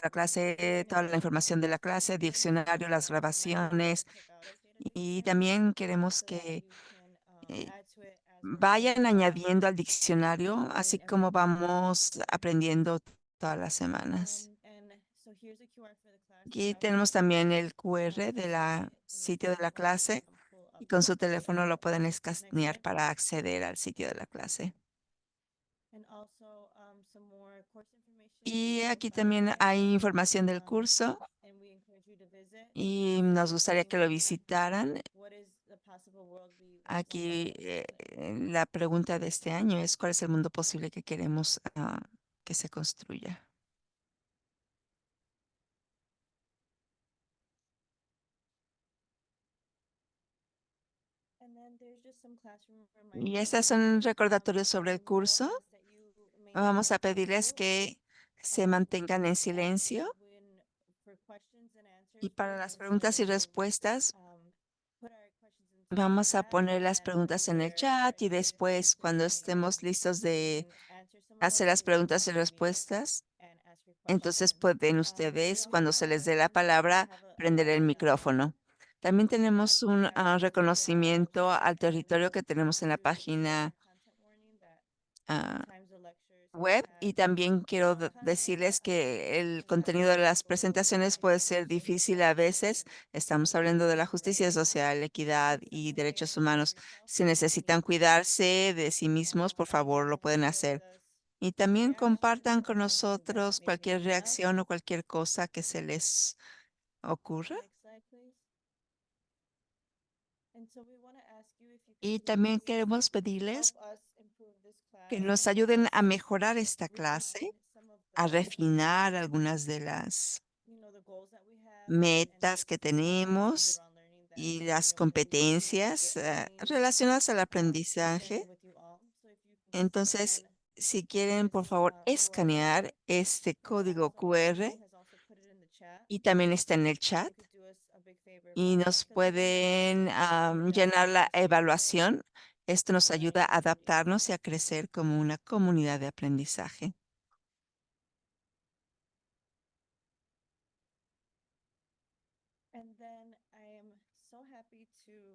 la clase, toda la información de la clase, diccionario, las grabaciones. Y también queremos que eh, vayan añadiendo al diccionario, así como vamos aprendiendo todas las semanas. Aquí tenemos también el QR de la sitio de la clase y con su teléfono lo pueden escanear para acceder al sitio de la clase. Y aquí también hay información del curso y nos gustaría que lo visitaran. Aquí la pregunta de este año es, ¿cuál es el mundo posible que queremos que se construya? Y estas son recordatorios sobre el curso. Vamos a pedirles que se mantengan en silencio y para las preguntas y respuestas vamos a poner las preguntas en el chat y después cuando estemos listos de hacer las preguntas y respuestas, entonces pueden ustedes, cuando se les dé la palabra, prender el micrófono. También tenemos un reconocimiento al territorio que tenemos en la página ah, web y también quiero decirles que el contenido de las presentaciones puede ser difícil a veces. Estamos hablando de la justicia social, equidad y derechos humanos. Si necesitan cuidarse de sí mismos, por favor, lo pueden hacer. Y también compartan con nosotros cualquier reacción o cualquier cosa que se les ocurra. Y también queremos pedirles que nos ayuden a mejorar esta clase, a refinar algunas de las metas que tenemos y las competencias relacionadas al aprendizaje. Entonces, si quieren, por favor, escanear este código QR y también está en el chat y nos pueden llenar la evaluación. Esto nos ayuda a adaptarnos y a crecer como una comunidad de aprendizaje.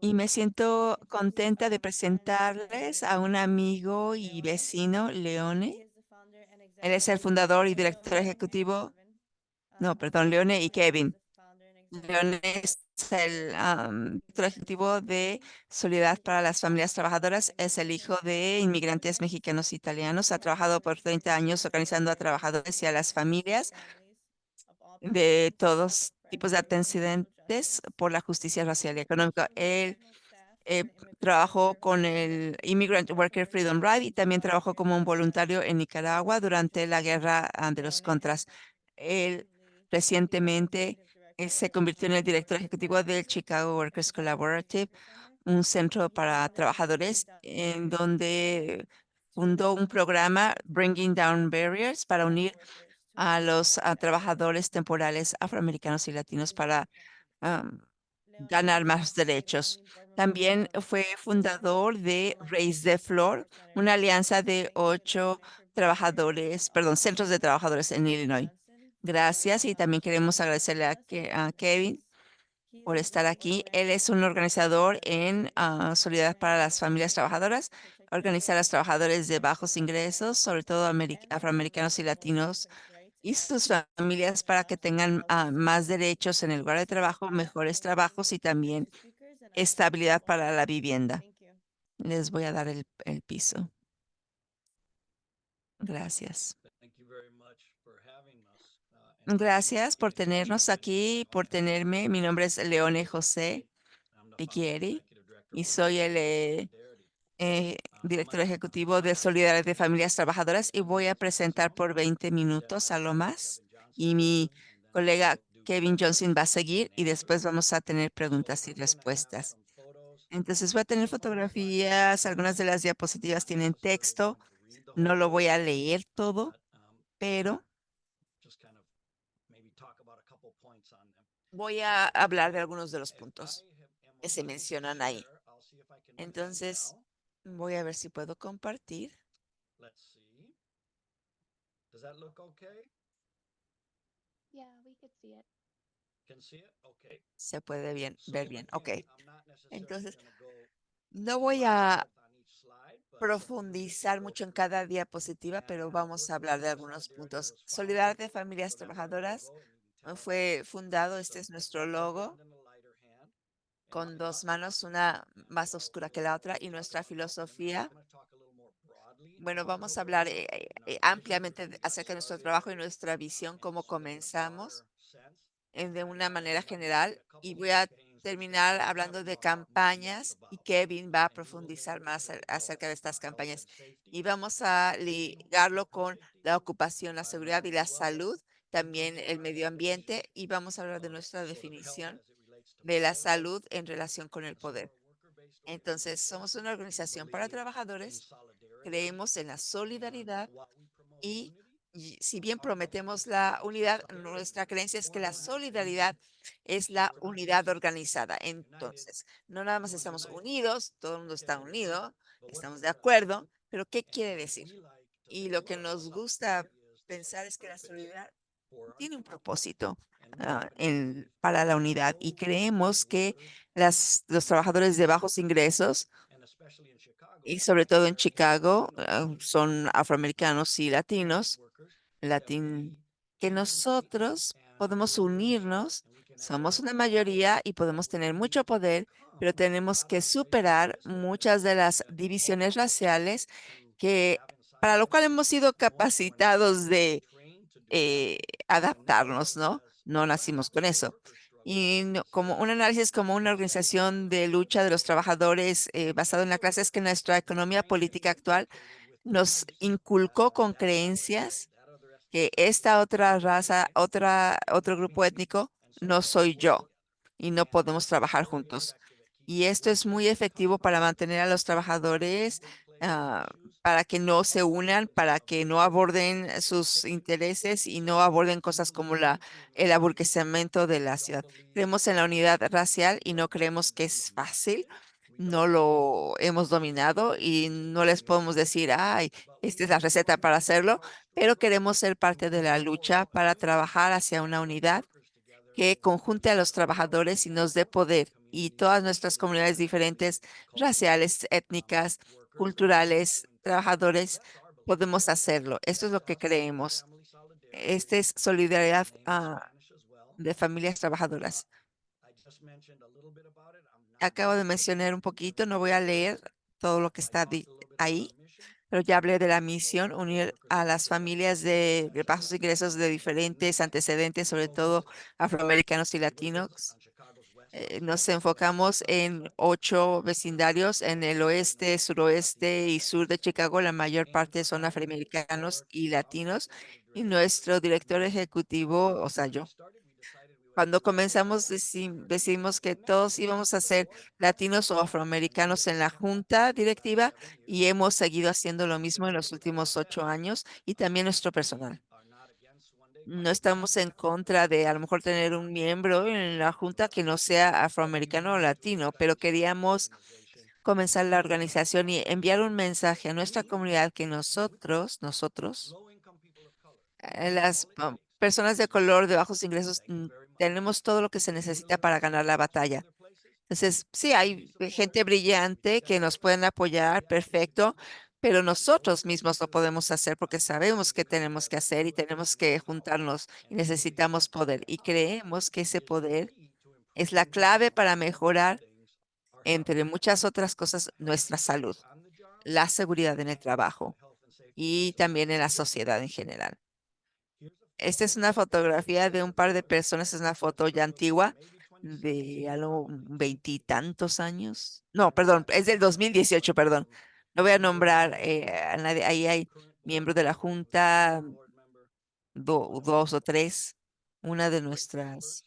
Y me siento contenta de presentarles a un amigo y vecino, Leone. Él es el fundador y director ejecutivo, no, perdón, Leone y Kevin. Leone es el director ejecutivo de Solidaridad para las Familias Trabajadoras. Es el hijo de inmigrantes mexicanos e italianos. Ha trabajado por 30 años organizando a trabajadores y a las familias de todos tipos de antecedentes por la justicia racial y económica. Él eh, trabajó con el Immigrant Worker Freedom Ride y también trabajó como un voluntario en Nicaragua durante la guerra de los Contras. Él recientemente se convirtió en el director ejecutivo del Chicago Workers Collaborative, un centro para trabajadores en donde fundó un programa Bringing Down Barriers para unir a los trabajadores temporales afroamericanos y latinos para am, ganar más derechos. También fue fundador de Raise the Floor, una alianza de 8 trabajadores, perdón, centros de trabajadores en Illinois. Gracias y también queremos agradecerle a Kevin por estar aquí. Él es un organizador en Solidaridad para las Familias Trabajadoras. Organiza a los trabajadores de bajos ingresos, sobre todo afroamericanos y latinos, y sus familias para que tengan más derechos en el lugar de trabajo, mejores trabajos y también estabilidad para la vivienda. Les voy a dar el piso. Gracias. Gracias por tenernos aquí, por tenerme. Mi nombre es Leone José Piquieri y soy el director ejecutivo de Solidaridad de Familias Trabajadoras y voy a presentar por 20 minutos a lo más. Y mi colega Kevin Johnson va a seguir y después vamos a tener preguntas y respuestas. Entonces voy a tener fotografías, algunas de las diapositivas tienen texto, no lo voy a leer todo, pero voy a hablar de algunos de los puntos que se mencionan ahí. Entonces, voy a ver si puedo compartir. Se puede ver bien. Ok. Entonces, no voy a profundizar mucho en cada diapositiva, pero vamos a hablar de algunos puntos. Solidaridad de Familias Trabajadoras fue fundado, este es nuestro logo, con dos manos, una más oscura que la otra, y nuestra filosofía. Bueno, vamos a hablar ampliamente acerca de nuestro trabajo y nuestra visión, cómo comenzamos de una manera general, y voy a terminar hablando de campañas y Kevin va a profundizar más acerca de estas campañas. Y vamos a ligarlo con la ocupación, la seguridad y la salud, también el medio ambiente, y vamos a hablar de nuestra definición de la salud en relación con el poder. Entonces, somos una organización para trabajadores, creemos en la solidaridad y si bien prometemos la unidad, nuestra creencia es que la solidaridad es la unidad organizada. Entonces, no nada más estamos unidos, todo el mundo está unido, estamos de acuerdo, pero ¿qué quiere decir? Y lo que nos gusta pensar es que la solidaridad tiene un propósito para la unidad y creemos que los trabajadores de bajos ingresos y sobre todo en Chicago son afroamericanos y latinos latín, que nosotros podemos unirnos, somos una mayoría y podemos tener mucho poder, pero tenemos que superar muchas de las divisiones raciales que, para lo cual hemos sido capacitados de eh, adaptarnos, ¿no? No nacimos con eso. Y como un análisis como una organización de lucha de los trabajadores basado en la clase es que nuestra economía política actual nos inculcó con creencias que esta otra raza, otro grupo étnico, no soy yo y no podemos trabajar juntos. Y esto es muy efectivo para mantener a los trabajadores, ah, para que no se unan, para que no aborden sus intereses y no aborden cosas como el aburguesamiento de la ciudad. Creemos en la unidad racial y no creemos que es fácil. No lo hemos dominado y no les podemos decir, ay, esta es la receta para hacerlo, pero queremos ser parte de la lucha para trabajar hacia una unidad que conjunte a los trabajadores y nos dé poder. Y todas nuestras comunidades diferentes, raciales, étnicas, culturales, trabajadores, podemos hacerlo. Esto es lo que creemos. Esta es solidaridad, de familias trabajadoras. Acabo de mencionar un poquito, no voy a leer todo lo que está ahí, pero ya hablé de la misión, unir a las familias de bajos ingresos de diferentes antecedentes, sobre todo afroamericanos y latinos. Nos enfocamos en 8 vecindarios en el oeste, suroeste y sur de Chicago. La mayor parte son afroamericanos y latinos. Y nuestro director ejecutivo, o sea, yo, cuando comenzamos decidimos que todos íbamos a ser latinos o afroamericanos en la junta directiva y hemos seguido haciendo lo mismo en los últimos 8 años y también nuestro personal. No estamos en contra de a lo mejor tener un miembro en la junta que no sea afroamericano o latino, pero queríamos comenzar la organización y enviar un mensaje a nuestra comunidad que nosotros, las personas de color de bajos ingresos, tenemos todo lo que se necesita para ganar la batalla. Entonces, sí, hay gente brillante que nos pueden apoyar, perfecto, pero nosotros mismos lo podemos hacer porque sabemos que tenemos que hacer y tenemos que juntarnos y necesitamos poder. Y creemos que ese poder es la clave para mejorar, entre muchas otras cosas, nuestra salud, la seguridad en el trabajo y también en la sociedad en general. Esta es una fotografía de un par de personas, es una foto ya antigua, de algo veintitantos años. No, perdón, es del 2018, perdón. No voy a nombrar a nadie. Ahí hay miembros de la Junta, dos o tres. Una de nuestras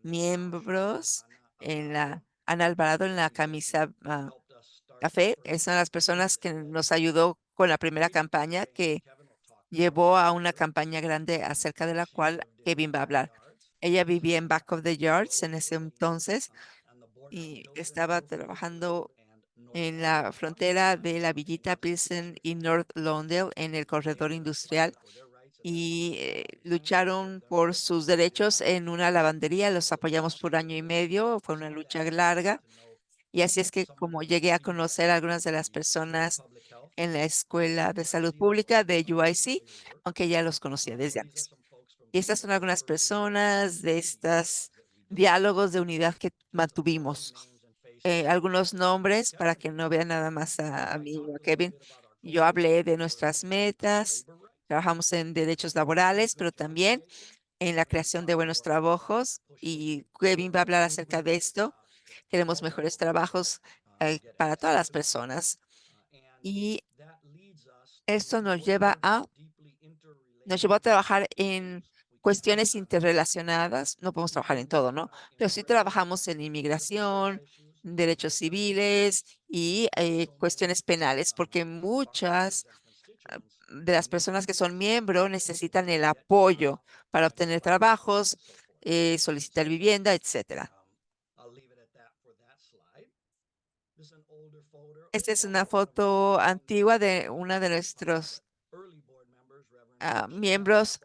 miembros Ana Alvarado en la camisa café, es una de las personas que nos ayudó con la primera campaña que llevó a una campaña grande acerca de la cual Kevin va a hablar. Ella vivía en Back of the Yards en ese entonces y estaba trabajando en la frontera de la Villita Pilsen y North Lawndale en el corredor industrial y lucharon por sus derechos en una lavandería. Los apoyamos por año y medio, fue una lucha larga. Y así es que como llegué a conocer a algunas de las personas en la Escuela de Salud Pública de UIC, aunque ya los conocía desde antes. Y estas son algunas personas de estos diálogos de unidad que mantuvimos. Algunos nombres para que no vean nada más a mí o a Kevin. Yo hablé de nuestras metas, trabajamos en derechos laborales, pero también en la creación de buenos trabajos y Kevin va a hablar acerca de esto. Queremos mejores trabajos para todas las personas y esto nos llevó a trabajar en cuestiones interrelacionadas. No podemos trabajar en todo, ¿no? Pero sí trabajamos en inmigración, derechos civiles y cuestiones penales, porque muchas de las personas que son miembros necesitan el apoyo para obtener trabajos, solicitar vivienda, etcétera. Esta es una foto antigua de una de nuestros miembros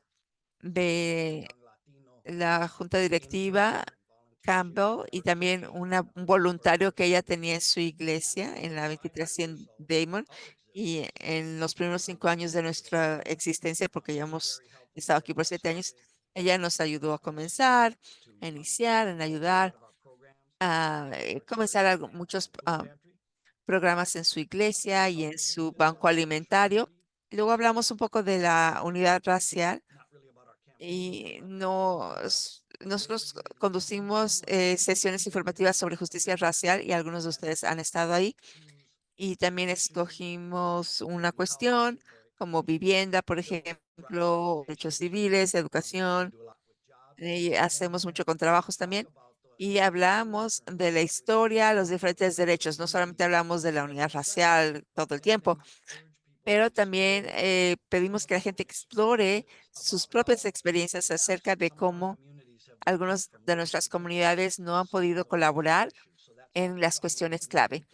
de la junta directiva, Campbell, y también un voluntario que ella tenía en su iglesia, en la 2300 Damon, y en los primeros 5 años de nuestra existencia, porque ya hemos estado aquí por 7 años, ella nos ayudó a comenzar, a iniciar, a ayudar a comenzar muchos programas en su iglesia y en su banco alimentario. Luego hablamos un poco de la unidad racial y nosotros conducimos sesiones informativas sobre justicia racial y algunos de ustedes han estado ahí. Y también escogimos una cuestión como vivienda, por ejemplo, derechos civiles, educación. Y hacemos mucho con trabajos también. Y hablamos de la historia, los diferentes derechos. No solamente hablamos de la unidad racial todo el tiempo, pero también pedimos que la gente explore sus propias experiencias acerca de cómo algunas de nuestras comunidades no han podido colaborar en las cuestiones clave.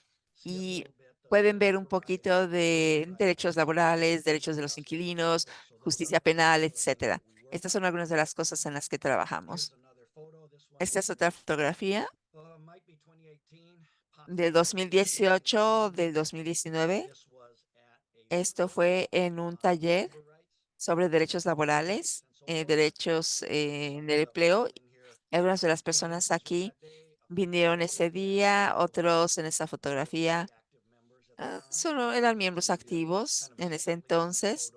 Y pueden ver un poquito de derechos laborales, derechos de los inquilinos, justicia penal, etcétera. Estas son algunas de las cosas en las que trabajamos. Esta es otra fotografía del 2018, del 2019. Esto fue en un taller sobre derechos laborales, derechos en el empleo. Algunas de las personas aquí vinieron ese día, otros en esa fotografía solo eran miembros activos en ese entonces.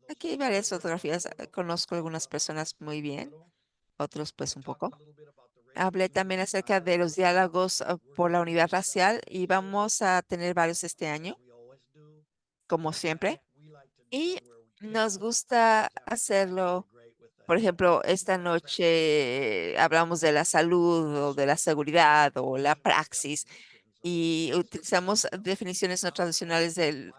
Aquí hay varias fotografías, conozco algunas personas muy bien, otros pues un poco. Hablé también acerca de los diálogos por la unidad racial y vamos a tener varios este año, como siempre. Y nos gusta hacerlo. Por ejemplo, esta noche hablamos de la salud o de la seguridad o la praxis y utilizamos definiciones no tradicionales del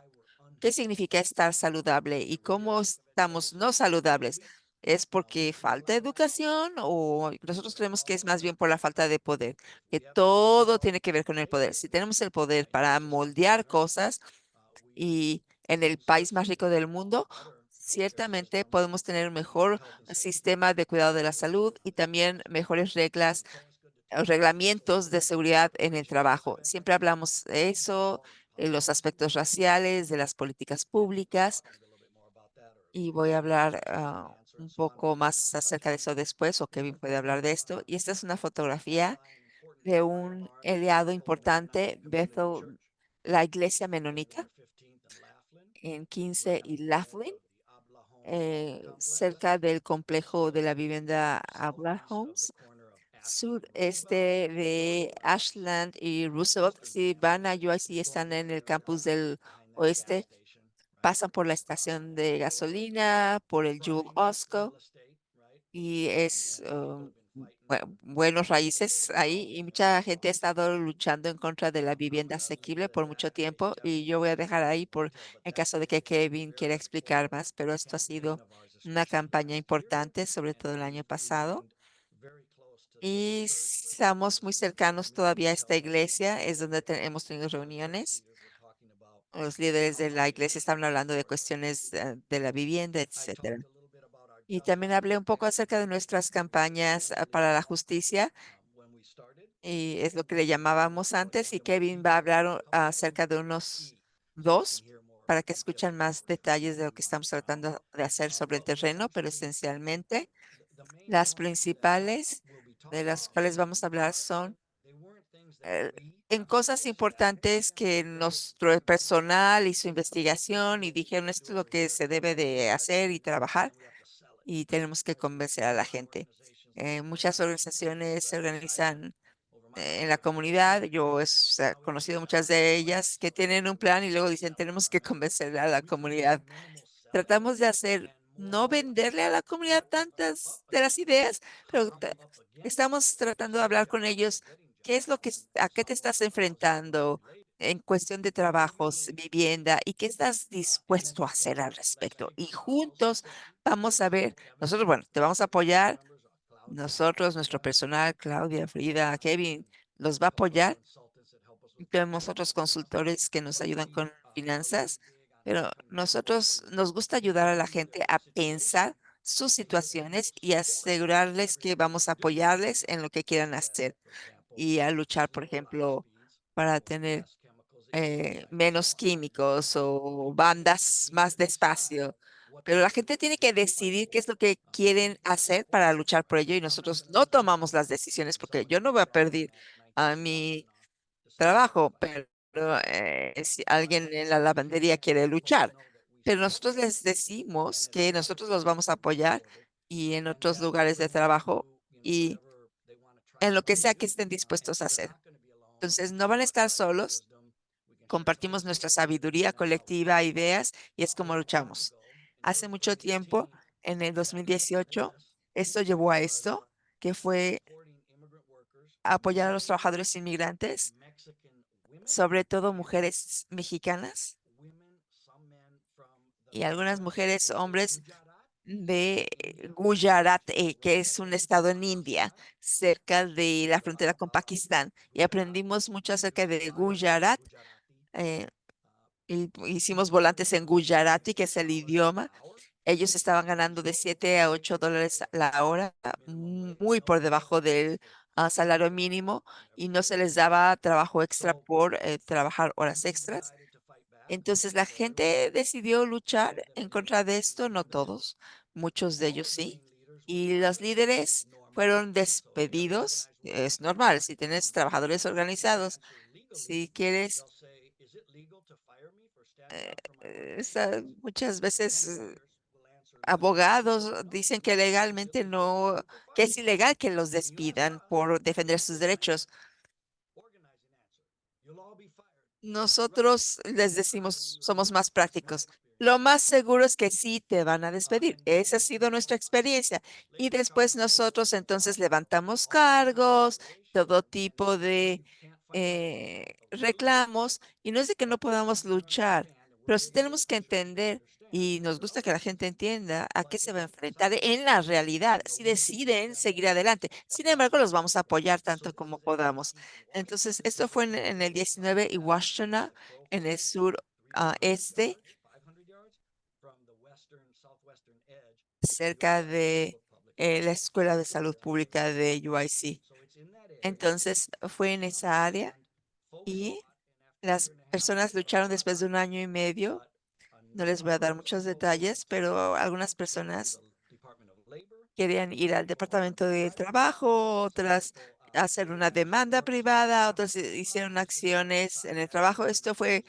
qué significa estar saludable y cómo estamos no saludables. ¿Es porque falta educación o nosotros creemos que es más bien por la falta de poder? Que todo tiene que ver con el poder. Si tenemos el poder para moldear cosas, y en el país más rico del mundo, ciertamente podemos tener un mejor sistema de cuidado de la salud y también mejores reglas o reglamentos de seguridad en el trabajo. Siempre hablamos de eso, los aspectos raciales, de las políticas públicas, y voy a hablar un poco más acerca de eso después, o Kevin puede hablar de esto. Y esta es una fotografía de un aliado importante, Bethel, la iglesia menonita en 15 y Laughlin, cerca del complejo de la vivienda Abla Homes, sureste de Ashland y Roosevelt. Si van a UIC y están en el campus del oeste, pasan por la estación de gasolina, por el Jewel Osco y es buenos raíces ahí y mucha gente ha estado luchando en contra de la vivienda asequible por mucho tiempo y yo voy a dejar ahí por en caso de que Kevin quiera explicar más, pero esto ha sido una campaña importante, sobre todo el año pasado. Y estamos muy cercanos todavía a esta iglesia, es donde hemos tenido reuniones Los líderes de la iglesia estaban hablando de cuestiones de la vivienda, etcétera. Y también hablé un poco acerca de nuestras campañas para la justicia, y es lo que le llamábamos antes, y Kevin va a hablar acerca de unos dos para que escuchen más detalles de lo que estamos tratando de hacer sobre el terreno, pero esencialmente las principales de las cuales vamos a hablar son eh, en cosas importantes que nuestro personal hizo investigación y dijeron esto es lo que se debe de hacer y trabajar y tenemos que convencer a la gente. Muchas organizaciones se organizan en la comunidad. Yo he conocido muchas de ellas que tienen un plan y luego dicen tenemos que convencer a la comunidad. Tratamos de hacer, no venderle a la comunidad tantas de las ideas, pero estamos tratando de hablar con ellos. ¿Qué es lo que, a qué te estás enfrentando en cuestión de trabajos, vivienda y qué estás dispuesto a hacer al respecto? Y juntos vamos a ver, nosotros, bueno, te vamos a apoyar, nosotros, nuestro personal, Claudia, Frida, Kevin, los va a apoyar. Tenemos otros consultores que nos ayudan con finanzas, pero nosotros nos gusta ayudar a la gente a pensar sus situaciones y asegurarles que vamos a apoyarles en lo que quieran hacer y a luchar, por ejemplo, para tener menos químicos o bandas más despacio. Pero la gente tiene que decidir qué es lo que quieren hacer para luchar por ello y nosotros no tomamos las decisiones porque yo no voy a perder a mi trabajo, pero si alguien en la lavandería quiere luchar, pero nosotros les decimos que nosotros los vamos a apoyar y en otros lugares de trabajo y en lo que sea que estén dispuestos a hacer. Entonces, no van a estar solos, compartimos nuestra sabiduría colectiva, ideas y es como luchamos. Hace mucho tiempo, en el 2018, esto llevó a esto, que fue apoyar a los trabajadores inmigrantes, sobre todo mujeres mexicanas y algunas mujeres, hombres de Gujarat, que es un estado en India, cerca de la frontera con Pakistán. Y aprendimos mucho acerca de Gujarat. eh, y hicimos volantes en Gujarati, que es el idioma. Ellos estaban ganando de 7 a 8 dólares la hora, muy por debajo del salario mínimo, y no se les daba trabajo extra por trabajar horas extras. Entonces la gente decidió luchar en contra de esto, no todos, muchos de ellos sí, y los líderes fueron despedidos. Es normal, si tienes trabajadores organizados, si quieres, muchas veces abogados dicen que legalmente no, que es ilegal que los despidan por defender sus derechos. Nosotros les decimos, somos más prácticos. Lo más seguro es que sí te van a despedir. Esa ha sido nuestra experiencia. Y después nosotros entonces levantamos cargos, todo tipo de reclamos. Y no es de que no podamos luchar, pero sí tenemos que entender y nos gusta que la gente entienda a qué se va a enfrentar en la realidad, si deciden seguir adelante. Sin embargo, los vamos a apoyar tanto como podamos. Entonces, esto fue en el 19 y Washington, en el sur este, cerca de la Escuela de Salud Pública de UIC. Entonces, fue en esa área y las personas lucharon después de un año y medio. No les voy a dar muchos detalles, pero algunas personas querían ir al Departamento de Trabajo, otras hacer una demanda privada, otras hicieron acciones en el trabajo. Esto fue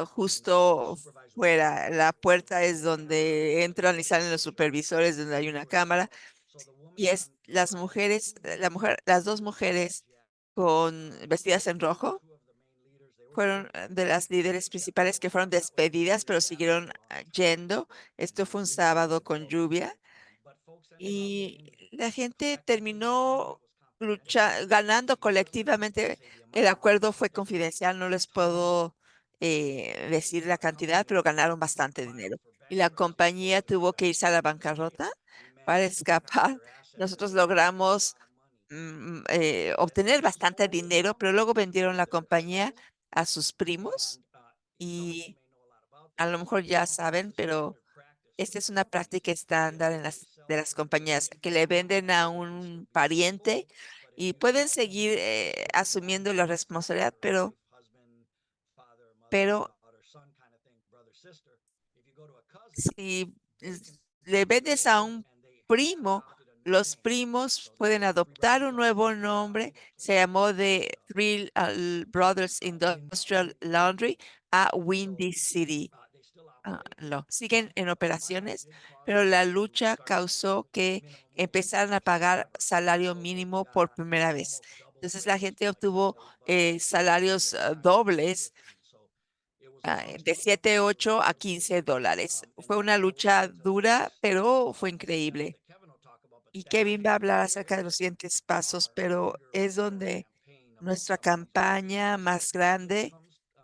justo fuera. La puerta es donde entran y salen los supervisores, donde hay una cámara. Y es las mujeres, las dos mujeres con vestidas en rojo fueron de las líderes principales que fueron despedidas, pero siguieron yendo. Esto fue un sábado con lluvia y la gente terminó ganando colectivamente. El acuerdo fue confidencial, no les puedo decir la cantidad, pero ganaron bastante dinero. Y la compañía tuvo que irse a la bancarrota para escapar. Nosotros logramos obtener bastante dinero, pero luego vendieron la compañía a sus primos a lo mejor ya saben, pero esta es una práctica estándar en de las compañías que le venden a un pariente y pueden seguir asumiendo la responsabilidad, pero si le vendes a un primo, los primos pueden adoptar un nuevo nombre. Se llamó de Thrill Brothers Industrial Laundry a Windy City. Siguen en operaciones, pero la lucha causó que empezaran a pagar salario mínimo por primera vez. Entonces la gente obtuvo salarios dobles, de 7, 8 a $15. Fue una lucha dura, pero fue increíble. Y Kevin va a hablar acerca de los siguientes pasos, pero es donde nuestra campaña más grande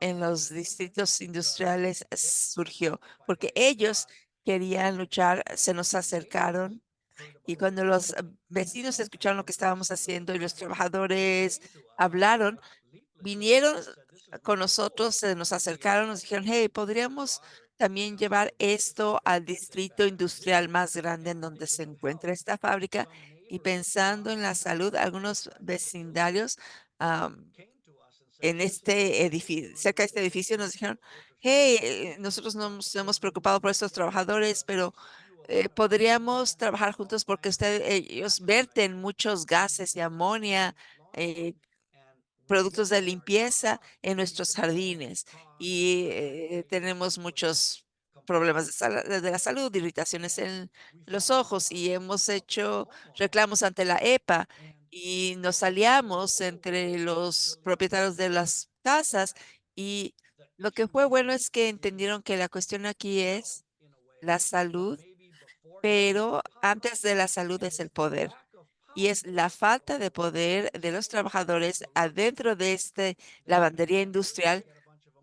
en los distritos industriales surgió, porque ellos querían luchar, se nos acercaron y cuando los vecinos escucharon lo que estábamos haciendo y los trabajadores hablaron, vinieron con nosotros, se nos acercaron, nos dijeron, hey, podríamos también llevar esto al distrito industrial más grande en donde se encuentra esta fábrica. Y pensando en la salud, algunos vecindarios en este edificio, cerca de este edificio, nos dijeron, hey, nosotros no nos hemos preocupado por estos trabajadores, pero podríamos trabajar juntos porque ellos verten muchos gases y amonia. eh, Productos de limpieza en nuestros jardines y tenemos muchos problemas de la salud, irritaciones en los ojos y hemos hecho reclamos ante la EPA y nos aliamos entre los propietarios de las casas y lo que fue bueno es que entendieron que la cuestión aquí es la salud, pero antes de la salud es el poder y es la falta de poder de los trabajadores adentro de este lavandería industrial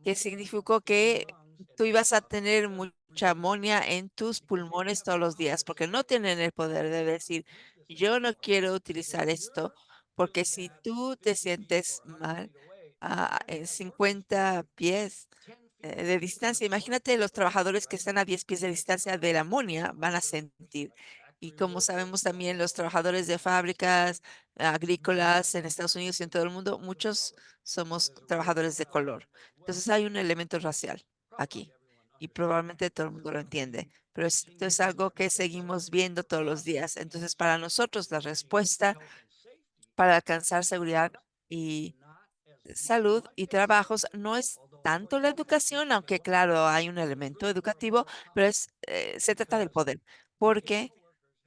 que significó que tú ibas a tener mucha amonia en tus pulmones todos los días porque no tienen el poder de decir, yo no quiero utilizar esto porque si tú te sientes mal en 50 pies de distancia. Imagínate los trabajadores que están a 10 pies de distancia de la amonia van a sentir. Y como sabemos también, los trabajadores de fábricas agrícolas en Estados Unidos y en todo el mundo, muchos somos trabajadores de color. Entonces hay un elemento racial aquí y probablemente todo el mundo lo entiende, pero esto es algo que seguimos viendo todos los días. Entonces, para nosotros, la respuesta para alcanzar seguridad y salud y trabajos no es tanto la educación, aunque claro, hay un elemento educativo, pero se trata del poder, porque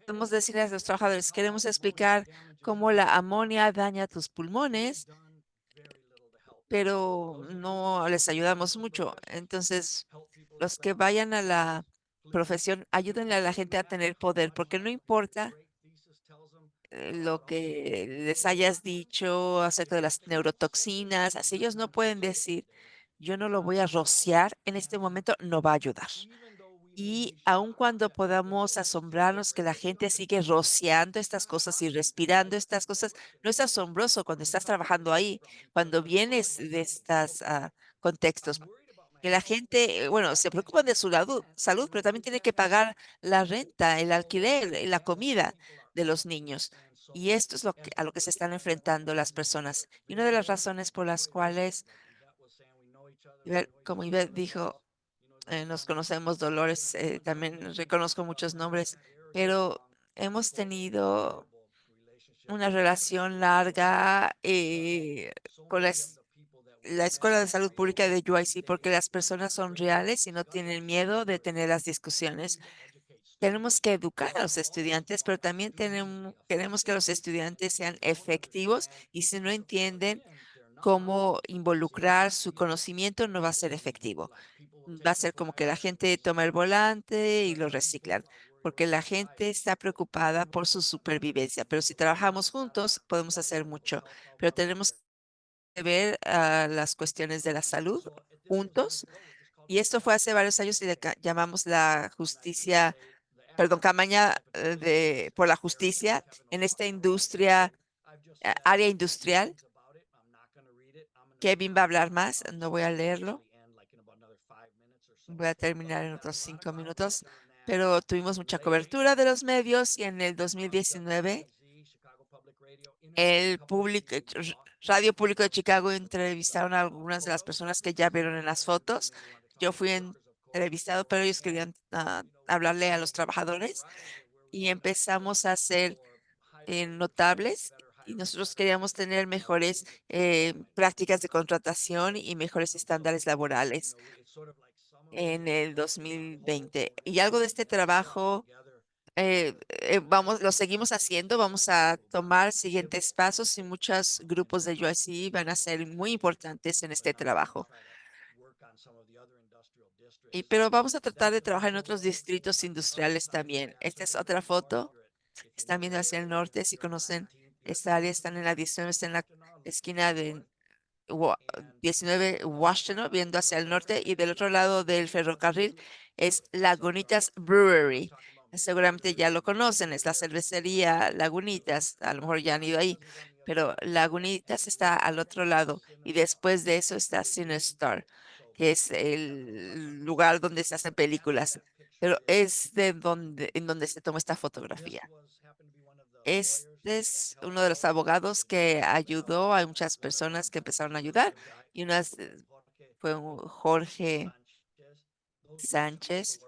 podemos decirle a los trabajadores, queremos explicar cómo la amonia daña tus pulmones, pero no les ayudamos mucho. Entonces, los que vayan a la profesión, ayúdenle a la gente a tener poder, porque no importa lo que les hayas dicho acerca de las neurotoxinas, así ellos no pueden decir, yo no lo voy a rociar en este momento, no va a ayudar. Y aun cuando podamos asombrarnos que la gente sigue rociando estas cosas y respirando estas cosas, no es asombroso cuando estás trabajando ahí, cuando vienes de estos contextos, que la gente, bueno, se preocupan de su salud, pero también tiene que pagar la renta, el alquiler, la comida de los niños. Y esto es a lo que se están enfrentando las personas. Y una de las razones por las cuales, como Ivette dijo, nos conocemos, Dolores, también reconozco muchos nombres, pero hemos tenido una relación larga con la Escuela de Salud Pública de UIC porque las personas son reales y no tienen miedo de tener las discusiones. Tenemos que educar a los estudiantes, pero también queremos que los estudiantes sean efectivos y si no entienden cómo involucrar su conocimiento, no va a ser efectivo. Va a ser como que la gente toma el volante y lo reciclan, porque la gente está preocupada por su supervivencia. Pero si trabajamos juntos, podemos hacer mucho. Pero tenemos que ver las cuestiones de la salud juntos. Y esto fue hace varios años y llamamos la justicia, perdón, campaña por la justicia en esta industria, área industrial. Kevin va a hablar más, no voy a leerlo. Voy a terminar en otros 5 minutos, pero tuvimos mucha cobertura de los medios y en el 2019 el público, Radio Público de Chicago entrevistaron a algunas de las personas que ya vieron en las fotos. Yo fui entrevistado, pero ellos querían hablarle a los trabajadores y empezamos a hacer notables y nosotros queríamos tener mejores prácticas de contratación y mejores estándares laborales en el 2020. Y algo de este trabajo lo seguimos haciendo, vamos a tomar siguientes pasos y muchos grupos de USC van a ser muy importantes en este trabajo. Pero vamos a tratar de trabajar en otros distritos industriales también. Esta es otra foto. Están viendo hacia el norte, si conocen esta área, están en la 19, está en la esquina de Wa- 19 Washington, viendo hacia el norte, y del otro lado del ferrocarril es Lagunitas Brewery. Seguramente ya lo conocen, es la cervecería Lagunitas, a lo mejor ya han ido ahí, pero Lagunitas está al otro lado y después de eso está CineStar, que es el lugar donde se hacen películas, pero es en donde se toma esta fotografía. Este es uno de los abogados que ayudó a muchas personas que empezaron a ayudar y fue Jorge Sánchez,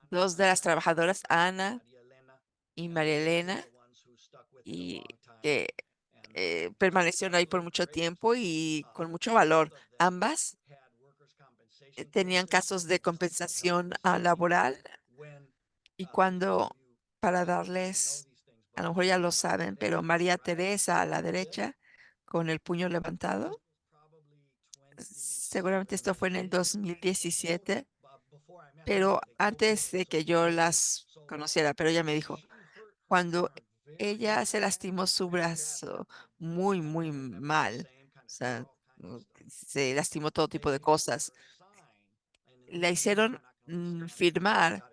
dos de las trabajadoras, Ana y María Elena, y que permanecieron ahí por mucho tiempo y con mucho valor. Ambas tenían casos de compensación laboral y para darles, a lo mejor ya lo saben, pero María Teresa a la derecha, con el puño levantado, seguramente esto fue en el 2017, pero antes de que yo las conociera, pero ella me dijo, cuando ella se lastimó su brazo muy, muy mal, o sea, se lastimó todo tipo de cosas, la hicieron firmar,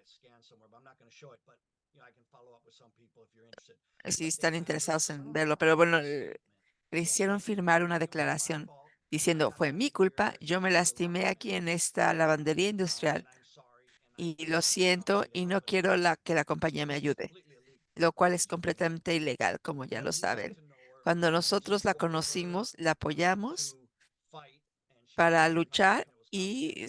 si están interesados en verlo, pero bueno, le hicieron firmar una declaración diciendo, fue mi culpa, yo me lastimé aquí en esta lavandería industrial y lo siento y no quiero que la compañía me ayude, lo cual es completamente ilegal, como ya lo saben. Cuando nosotros la conocimos, la apoyamos para luchar y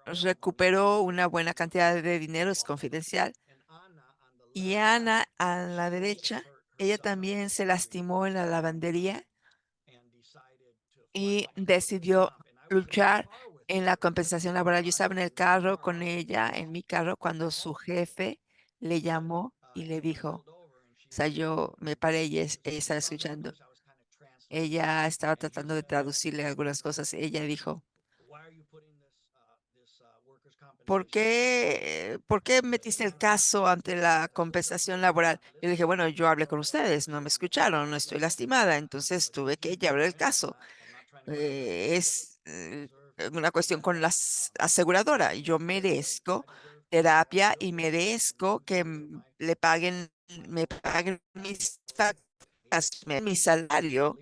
recuperó una buena cantidad de dinero, es confidencial. Y Ana, a la derecha, ella también se lastimó en la lavandería y decidió luchar en la compensación laboral. Yo estaba en el carro con ella, en mi carro, cuando su jefe le llamó y le dijo, o sea, yo me paré y ella estaba escuchando. Ella estaba tratando de traducirle algunas cosas. Ella dijo, por qué metiste el caso ante la compensación laboral? Yo dije, bueno, yo hablé con ustedes, no me escucharon, no estoy lastimada, entonces tuve que llevar el caso. Es una cuestión con la aseguradora. Yo merezco terapia y merezco que me paguen mis facturas, mi salario,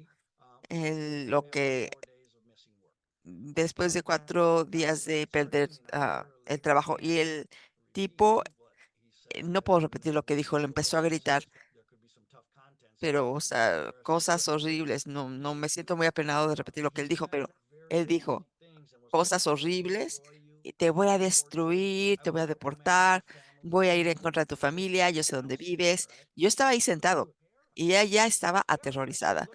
lo que después de 4 días de perder el trabajo. Y el tipo, no puedo repetir lo que dijo, le empezó a gritar, pero, o sea, cosas horribles. No, no me siento muy apenado de repetir lo que él dijo, pero él dijo cosas horribles, y te voy a destruir, te voy a deportar, voy a ir en contra de tu familia, yo sé dónde vives. Yo estaba ahí sentado y ella ya estaba aterrorizada.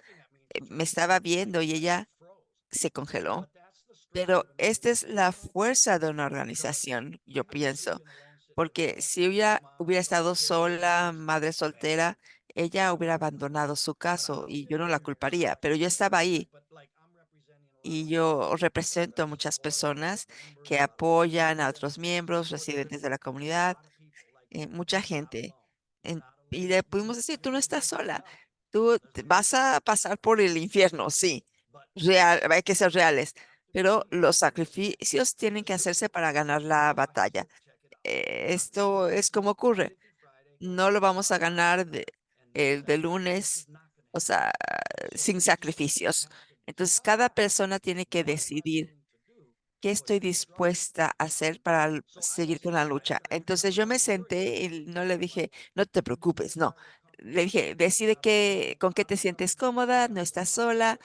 Me estaba viendo y ella se congeló. Pero esta es la fuerza de una organización, yo pienso, porque si ella hubiera estado sola, madre soltera, ella hubiera abandonado su caso y yo no la culparía, pero yo estaba ahí y yo represento a muchas personas que apoyan a otros miembros, residentes de la comunidad, mucha gente. Y le pudimos decir, tú no estás sola, vas a pasar por el infierno, sí, hay que ser reales, pero los sacrificios tienen que hacerse para ganar la batalla. Esto es como ocurre, no lo vamos a ganar de lunes, o sea, sin sacrificios. Entonces, cada persona tiene que decidir. ¿qué estoy dispuesta a hacer para seguir con la lucha? Entonces yo me senté y no le dije, no te preocupes, no. Le dije, decide con qué te sientes cómoda, no estás sola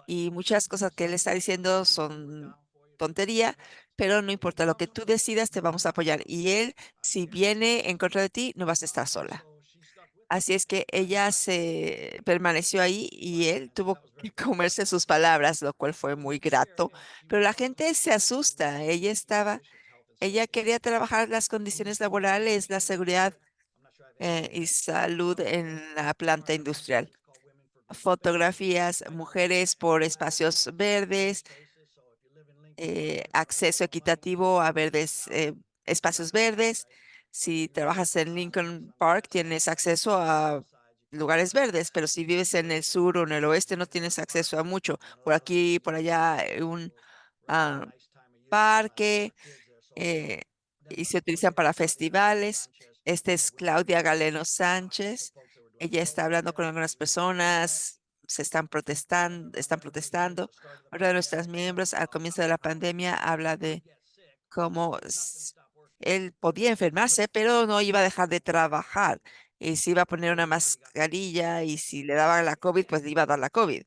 y muchas cosas que él está diciendo son tontería, pero no importa lo que tú decidas, te vamos a apoyar. Y él, si viene en contra de ti, no vas a estar sola. Así es que ella se permaneció ahí y él tuvo que comerse sus palabras, lo cual fue muy grato. Pero la gente se asusta. Ella quería trabajar las condiciones laborales, la seguridad y salud en la planta industrial. Fotografías, mujeres por espacios verdes, acceso equitativo a espacios verdes. Si trabajas en Lincoln Park, tienes acceso a lugares verdes, pero si vives en el sur o en el oeste, no tienes acceso a mucho. Por aquí, por allá, un ah, parque eh, y se utilizan para festivales. Esta es Claudia Galeno Sánchez. Ella está hablando con algunas personas, están protestando. Otra de nuestras miembros al comienzo de la pandemia habla de cómo él podía enfermarse, pero no iba a dejar de trabajar. Y si iba a poner una mascarilla y si le daba la COVID, pues le iba a dar la COVID.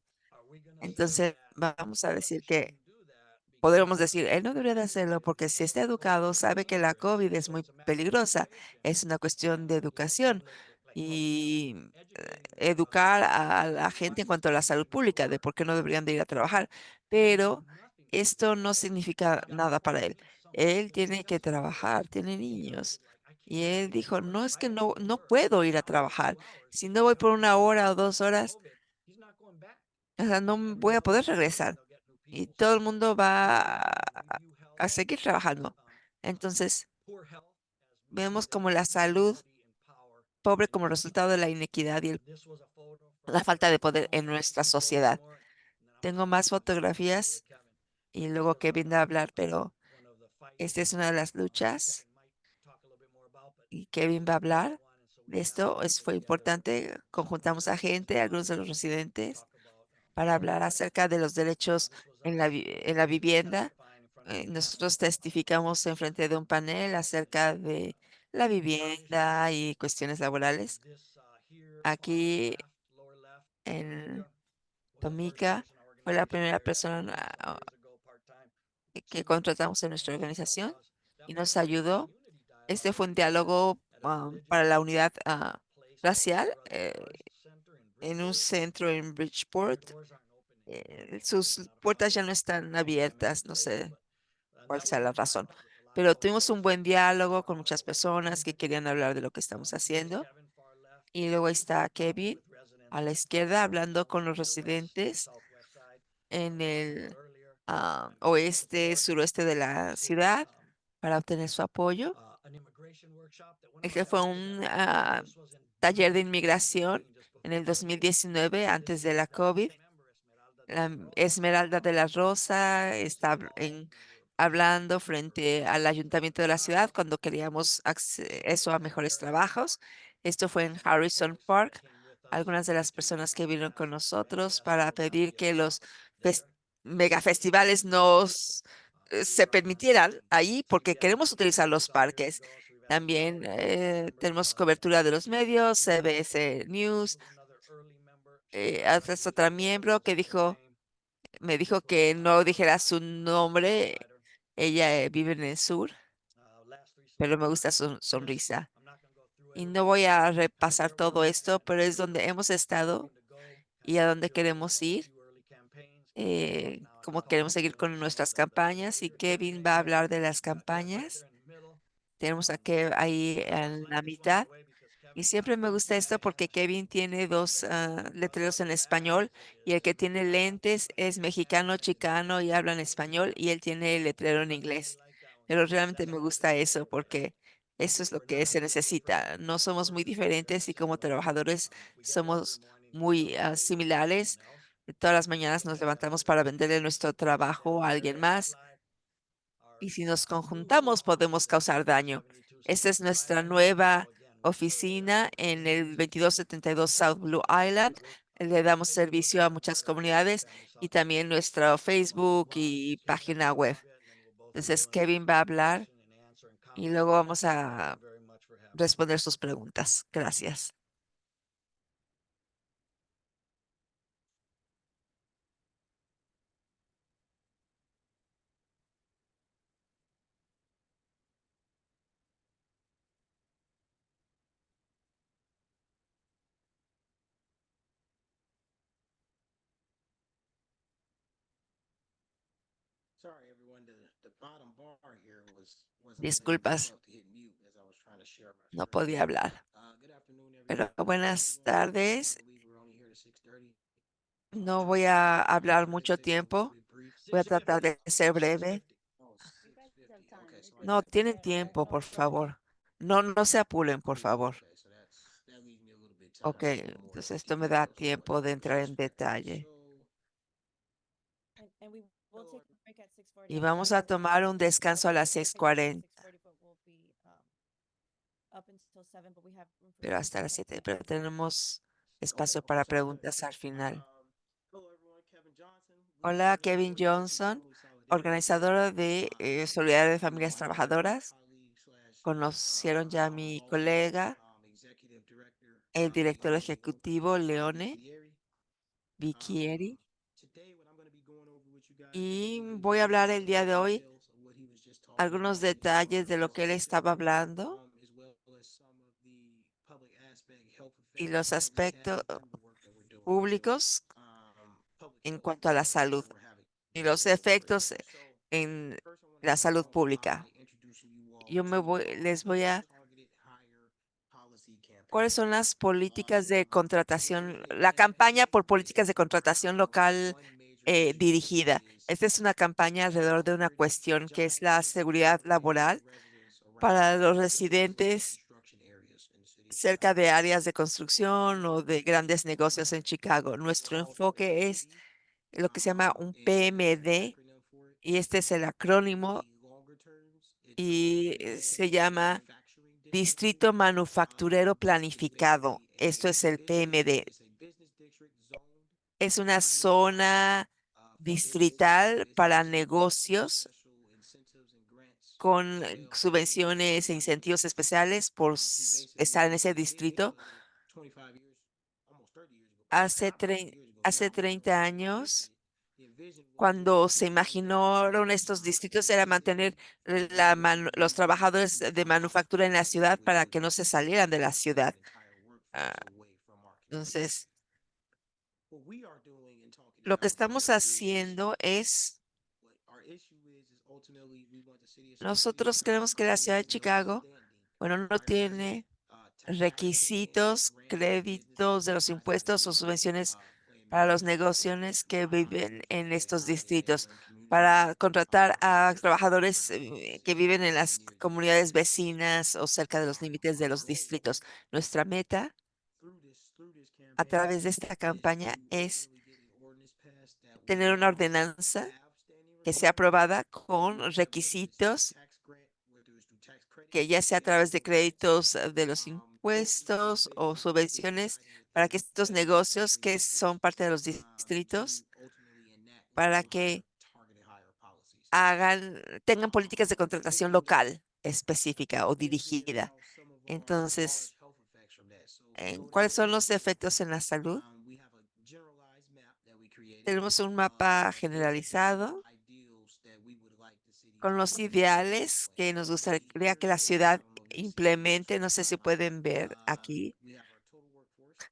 Entonces, vamos a decir que podríamos decir, él no debería de hacerlo porque si está educado, sabe que la COVID es muy peligrosa. Es una cuestión de educación y educar a la gente en cuanto a la salud pública, de por qué no deberían de ir a trabajar. Pero esto no significa nada para él. Él tiene que trabajar, tiene niños. Y él dijo, no es que no puedo ir a trabajar. Si no voy por una hora o 2 horas, o sea, no voy a poder regresar y todo el mundo va a seguir trabajando. Entonces, vemos como la salud pobre como resultado de la inequidad y la falta de poder en nuestra sociedad. Tengo más fotografías y luego Kevin va a hablar, pero esta es una de las luchas y Kevin va a hablar de esto. Fue importante. Conjuntamos a gente, algunos de los residentes, para hablar acerca de los derechos en la vivienda. Nosotros testificamos en frente de un panel acerca de la vivienda y cuestiones laborales. Aquí en Tomica fue la primera persona que contratamos en nuestra organización y nos ayudó. Este fue un diálogo para la unidad racial en un centro en Bridgeport. Sus puertas ya no están abiertas, no sé cuál sea la razón. Pero tuvimos un buen diálogo con muchas personas que querían hablar de lo que estamos haciendo. Y luego está Kevin a la izquierda hablando con los residentes en el oeste, suroeste de la ciudad para obtener su apoyo. Este fue un taller de inmigración en el 2019, antes de la COVID. La Esmeralda de la Rosa está hablando frente al ayuntamiento de la ciudad cuando queríamos acceso a mejores trabajos. Esto fue en Harrison Park. Algunas de las personas que vinieron con nosotros para pedir que los fes- megafestivales se permitieran ahí porque queremos utilizar los parques. También tenemos cobertura de los medios, CBS News. Es otra miembro que me dijo que no dijera su nombre. Ella vive en el sur, pero me gusta su sonrisa. Y no voy a repasar todo esto, pero es donde hemos estado y a dónde queremos ir, cómo queremos seguir con nuestras campañas. Y Kevin va a hablar de las campañas. Tenemos a Kev ahí en la mitad. Y siempre me gusta esto porque Kevin tiene dos letreros en español y el que tiene lentes es mexicano, chicano y habla en español y él tiene el letrero en inglés. Pero realmente me gusta eso porque eso es lo que se necesita. No somos muy diferentes y como trabajadores somos muy similares. Todas las mañanas nos levantamos para venderle nuestro trabajo a alguien más y si nos conjuntamos podemos causar daño. Esta es nuestra nueva oficina en el 2272 South Blue Island. Le damos servicio a muchas comunidades y también nuestro Facebook y página web. Entonces Kevin va a hablar y luego vamos a responder sus preguntas. Gracias. Sorry, everyone. The bottom bar here wasn't letting me Disculpas, self to hit mute as I was trying to share my no screen. podía hablar. Good afternoon, Pero everyone. Thank you buenas all for coming. I tardes. believe we're only here to 6:30. No Trying voy to keep a this hablar mucho conversation tiempo. hopefully brief. Voy a Six tratar fifty. de ser Six breve. fifty. Oh, 6:50. Okay, so I No, got tienen tiempo, por favor. No, no se apuren, por cool. favor. Okay, so that leaves me a little bit of time Ok, to do more entonces esto me da details on what tiempo de we entrar en suspect. detalle. Hello, Y vamos a tomar un descanso a las 6:40, pero hasta las 7. Pero tenemos espacio okay, para sounds good. preguntas al final. Hello, everyone. Kevin Johnson, lead Hola, coordinator Kevin with American Johnson, Family Solidarity. organizadora de Solidaridad de Familias My friend, Trabajadoras. colleague slash Conocieron ya a mi volunteer, colega, executive director, el director Leone ejecutivo Leone Viquieri. Vicchieri, Today, what I'm going to be going over with you guys is a y little bit voy a more hablar el día de hoy details of what he was just talking algunos about in his detalles part de of lo the que él speech, estaba hablando as well as some of the public aspect, health y effects los of this aspectos happening through the work that we're doing. públicos Public en health cuanto a la effects salud that we're having y through los the work that we're efectos doing. So, en first, I want to la start salud off pública. by introducing you all Yo to les voy the a... Targeted Hire Policy ¿Cuáles Campaign. son las políticas de What it contratación, is, la campaña por is políticas de contratación around local one major issue that dirigida? is Esta es una campaña alrededor de una security, cuestión que es job la security seguridad for laboral residents para around los businesses and residentes construction areas in the city of cerca Chicago. de áreas de construcción o de grandes negocios en Chicago. It's Nuestro called enfoque es Opportunity, lo que se llama un and that's the PMD, acronym for it. y este es el In acrónimo, the longer terms, it's y se llama Manufacturing District, Distrito Manufacturero which is Planificado. basically Esto es el PMD. it's a business district zoned Es una for businesses, zona for businesses and distrital para businesses with negocios special incentives and grants con as well to subvenciones e incentivos especiales por basically estar en ese created distrito. 25 years, almost 30 years ago, Hace, not 30 years ago hace now, but 30 when he años, envisioned it, the envision was to cuando se imaginaron estos distritos, era mantener los trabajadores de manufactura en la ciudad para que no se salieran de la ciudad. Ah, entonces, what we are doing in Talking It lo que Out estamos here is haciendo es, what our issue is ultimately we want the city of nosotros creemos que la Chicago ciudad de to have a Chicago, standing bueno, no higher tiene tax credit and requisitos, grants for businesses créditos de that los ties into impuestos o the subvenciones para los manufacturing negocios que viven en that estos reside in the distritos, neighboring communities, para contratar a trabajadores around businesses que viven en las near the comunidades district. vecinas o cerca de los límites de Our los goal distritos. Nuestra meta through this a campaign través de esta is campaña to es ultimately get an ordinance passed that will tener una ordenanza have standing que sea requirements aprobada con whether it's through requisitos, tax grant, whether it's through tax que credits ya sea a través de and grants, créditos de los or to impuestos o basically people subvenciones, residing para within que estos that negocios manufacturing que district son parte de los to distritos, ultimately enact para local que targeted hire policies. tengan políticas de contratación Basically, local específica o thinking dirigida. about some of our Entonces, large health effects from that. So if we go to ¿cuáles the son next los slide, efectos en la salud? we have a generalized map that we created Tenemos un mapa of basically the generalizado ideals that we would like the city con to los implement in this ideales plan. que nos So the gustaría que la area ciudad of this implemente. No sé si timeline, pueden ver aquí. we have our total workforce.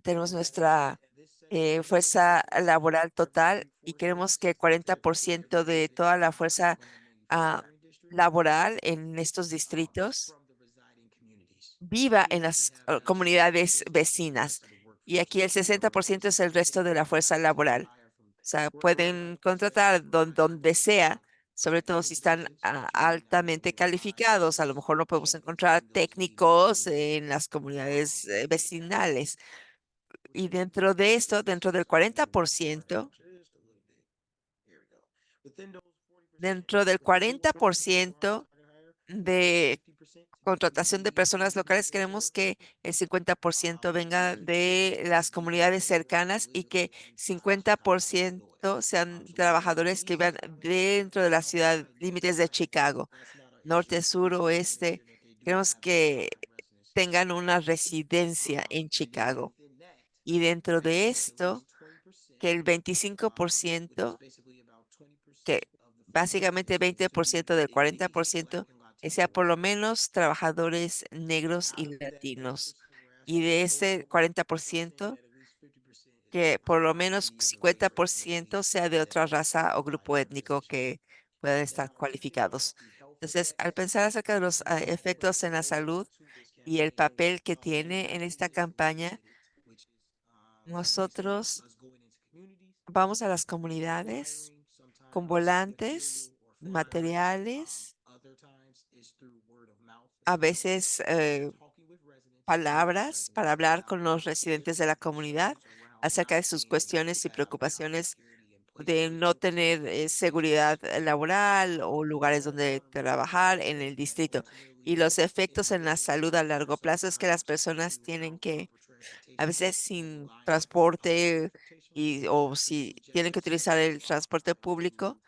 Tenemos nuestra And this section here fuerza laboral total represents y 40 queremos que el typically 40% de represented toda by la the fuerza Chicagoland ah, manufacturing district laboral en estos distritos from the residing communities. viva en Here we las have a comunidades subdivision of the vecinas. rest of the Y workforce. aquí el So it 60% es el represents resto de la fuerza opportunity to laboral. hire from O sea, wherever pueden the contratar professionals reside. donde sea, sobre todo si están Individuals that you may not be able altamente to find calificados. A lo just mejor no podemos checking encontrar through those legal técnicos hurdles. en las comunidades vecinales. Y Within dentro de esto, this dentro del sorry, let me move this bar down 40%, just a little bit. Here we go. Within those 40%, dentro del the people from the 40% Chicagoland target hire, we de expect 50% contratación de personas locales, queremos que el 50% venga de las comunidades cercanas y que 50% sean trabajadores que vivan dentro de la ciudad, límites de Chicago, norte, sur, oeste. Queremos que tengan una residencia en Chicago. Y dentro de esto, que el 25%, que básicamente 20% del 40%, que sea por lo menos trabajadores negros y latinos. Y de ese 40%, que por lo menos 50% sea de otra raza o grupo étnico que puedan estar cualificados. Entonces, al pensar acerca de los efectos en la salud y el papel que tiene en esta campaña, nosotros vamos a las comunidades con volantes, materiales, a veces palabras para hablar con los residentes de la comunidad acerca de sus cuestiones y preocupaciones de no tener seguridad laboral o lugares donde trabajar en el distrito. Y los efectos en la salud a largo plazo es que las personas tienen que, a veces sin transporte o si tienen que utilizar el transporte público,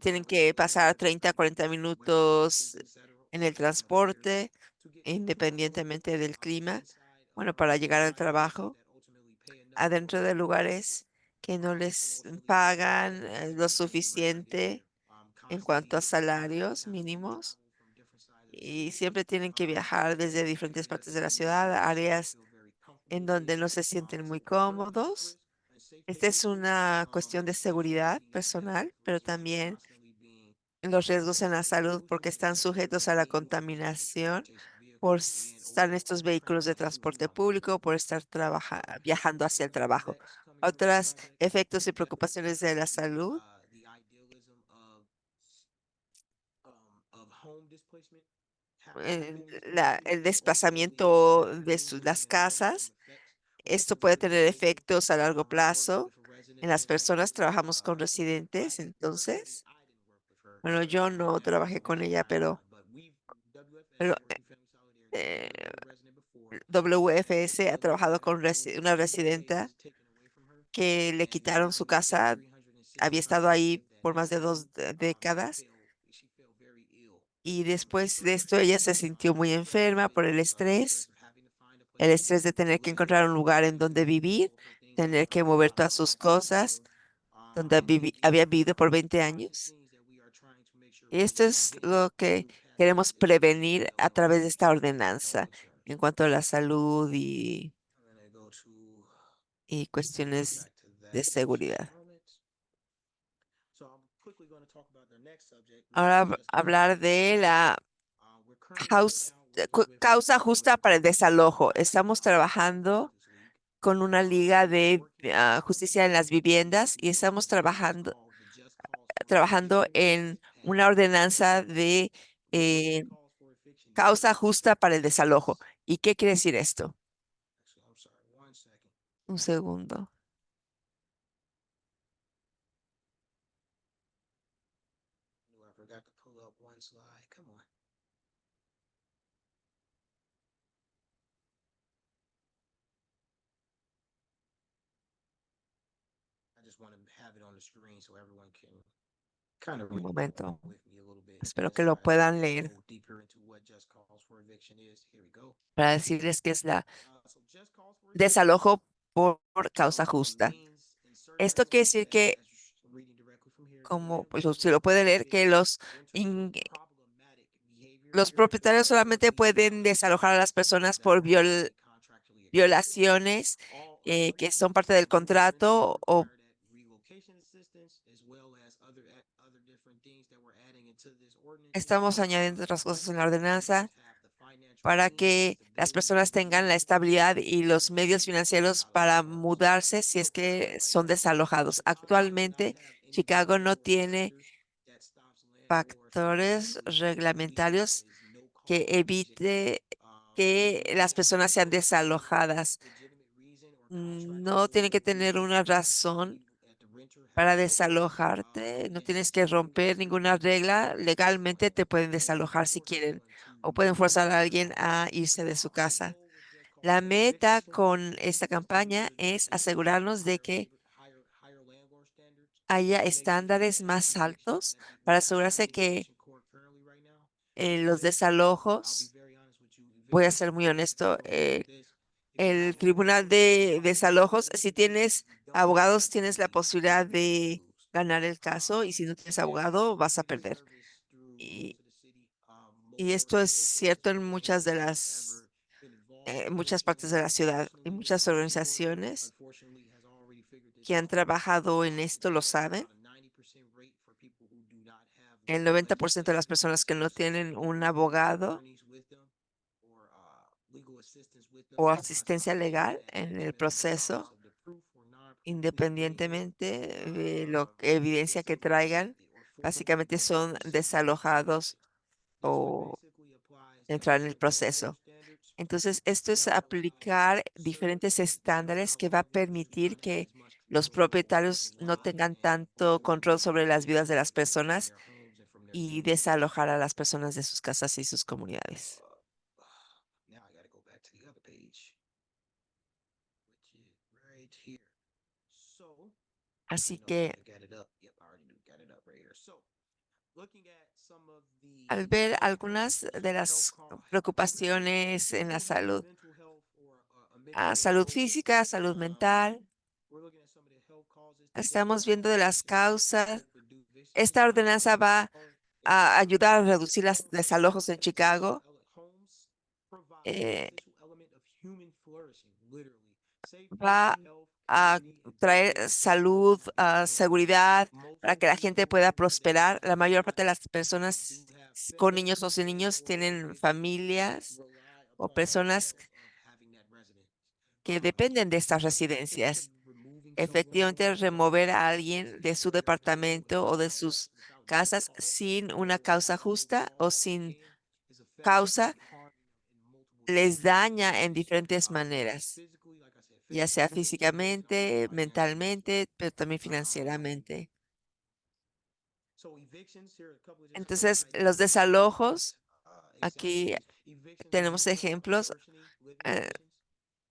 tienen que pasar 30 a 40 minutos en el transporte, independientemente del clima, bueno, para llegar al trabajo, adentro de lugares que no les pagan lo suficiente en cuanto a salarios mínimos y siempre tienen que viajar desde diferentes partes de la ciudad, a áreas en donde no se sienten muy cómodos. Esta es una cuestión de seguridad personal, pero también los riesgos en la salud porque están sujetos a la contaminación por estar en estos vehículos de transporte público, por estar viajando hacia el trabajo. Otros efectos y preocupaciones de la salud, el desplazamiento de las casas. Esto puede tener efectos a largo plazo en las personas. Trabajamos con residentes, entonces, bueno, yo no trabajé con ella, pero eh, WFS ha trabajado con una residenta que le quitaron su casa, había estado ahí por más de dos décadas y después de esto ella se sintió muy enferma por el estrés de tener que encontrar un lugar en donde vivir, tener que mover todas sus cosas, donde había vivido por 20 años. Y esto es lo que queremos prevenir a través de esta ordenanza en cuanto a la salud y cuestiones de seguridad. Ahora hablar de la causa justa para el desalojo. Estamos trabajando con una liga de justicia en las viviendas y estamos trabajando en una ordenanza de eh, causa justa para el desalojo. ¿Y qué quiere decir esto? Un segundo. Un momento. Espero que lo puedan leer para decirles que es la desalojo por causa justa. Esto quiere decir que, como pues se lo puede leer, que in- los propietarios solamente pueden desalojar a las personas por violaciones que son parte del contrato o estamos añadiendo otras cosas en la ordenanza para que las personas tengan la estabilidad y los medios financieros para mudarse si es que son desalojados. Actualmente, Chicago no tiene factores reglamentarios que evite que las personas sean desalojadas. No tiene que tener una razón Para desalojarte, no tienes que romper ninguna regla. Legalmente te pueden desalojar si quieren o pueden forzar a alguien a irse de su casa. La meta con esta campaña es asegurarnos de que haya estándares más altos para asegurarse que los desalojos, voy a ser muy honesto, el tribunal de desalojos, si tienes abogados, tienes la posibilidad de ganar el caso y si no tienes abogado, vas a perder. Y, y esto es cierto en muchas partes de la ciudad y muchas organizaciones que han trabajado en esto lo saben. El 90% de las personas que no tienen un abogado o asistencia legal en el proceso, independientemente de la evidencia que traigan, básicamente son desalojados o entrar en el proceso. Entonces, esto es aplicar diferentes estándares que va a permitir que los propietarios no tengan tanto control sobre las vidas de las personas y desalojar a las personas de sus casas y sus comunidades. Now I gotta go back to the other page, which is right here. So, Así no, que I got it up. Yep, I already got it up right here. So, looking at some of the al ver health algunas de health las costs, preocupaciones en la people with salud, mental health or a mental salud illness. física, salud mental, We're looking at some of the health causes that this estamos viendo de las will causas. help reduce evictions in Esta ordenanza Chicago. va a ayudar a reducir los desalojos en Chicago. Homes provide an eh, essential element of human flourishing, literally. Safety, Va health, a community, and traer well-being. salud, seguridad, para que la gente pueda Multi-generational prosperar. La residential mayor parte de las environments personas do have con better niños o sin and niños more tienen located communities that familias rely o upon the personas health of having that residence. que dependen de estas So effectively residencias. removing someone from Efectivamente, their home remover a is alguien de su very painful departamento o de sus casas sin una causa justa o sin is causa effectively harming them in multiple les different daña en ways. diferentes maneras, Physically, like I said, ya physically, sea mentally, economically, físicamente, financially, mentalmente, pero también um, financieramente. so evictions, here are just a couple of Entonces, ideas los of evictions. desalojos, aquí Examples, evictions tenemos result from ejemplos, worsening living eh, conditions.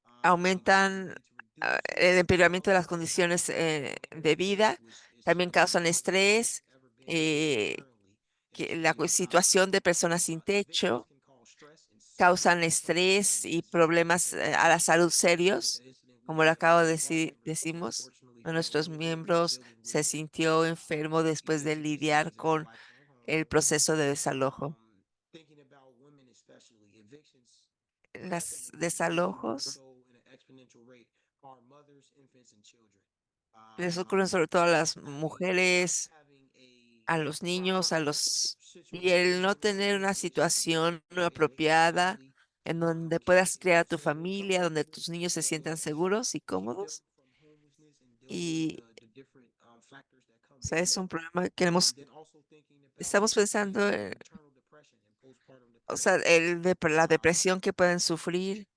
Evictions aumentan lead to reduced el empeoramiento de las capacity condiciones to pay rent, de vida, which is también something causan more common than estrés, it's ever been eh, currently in the que city of Chicago. situación de personas sin Evictions techo, can cause stress and serious causan health problems, estrés like we y just saw in problemas the case. a la salud With the serios, incident we como lo had acabo de with one member decimos. unfortunately Uno de falling nuestros ill while miembros dealing se with sintió enfermo después de eviction lidiar proceedings at his con wife's own home. el proceso de desalojo. Thinking about women especially, evictions happen Los more desalojos so in an exponential rate are mothers, infants, and children. les ocurren sobre todo a las Not mujeres, having a los a niños, proper y situation el in no which tener to una evict someone situación no can make a apropiada family en donde puedas chaotic. crear tu So when familia, someone donde looking tus niños se to sientan seguros y shield them cómodos. from homelessness and dealing with Y the different factors that come o sea, with es that, un problema que hemos, then also thinking about estamos pensando, maternal depression and postpartum o sea, depression. la depresión que pueden sufrir.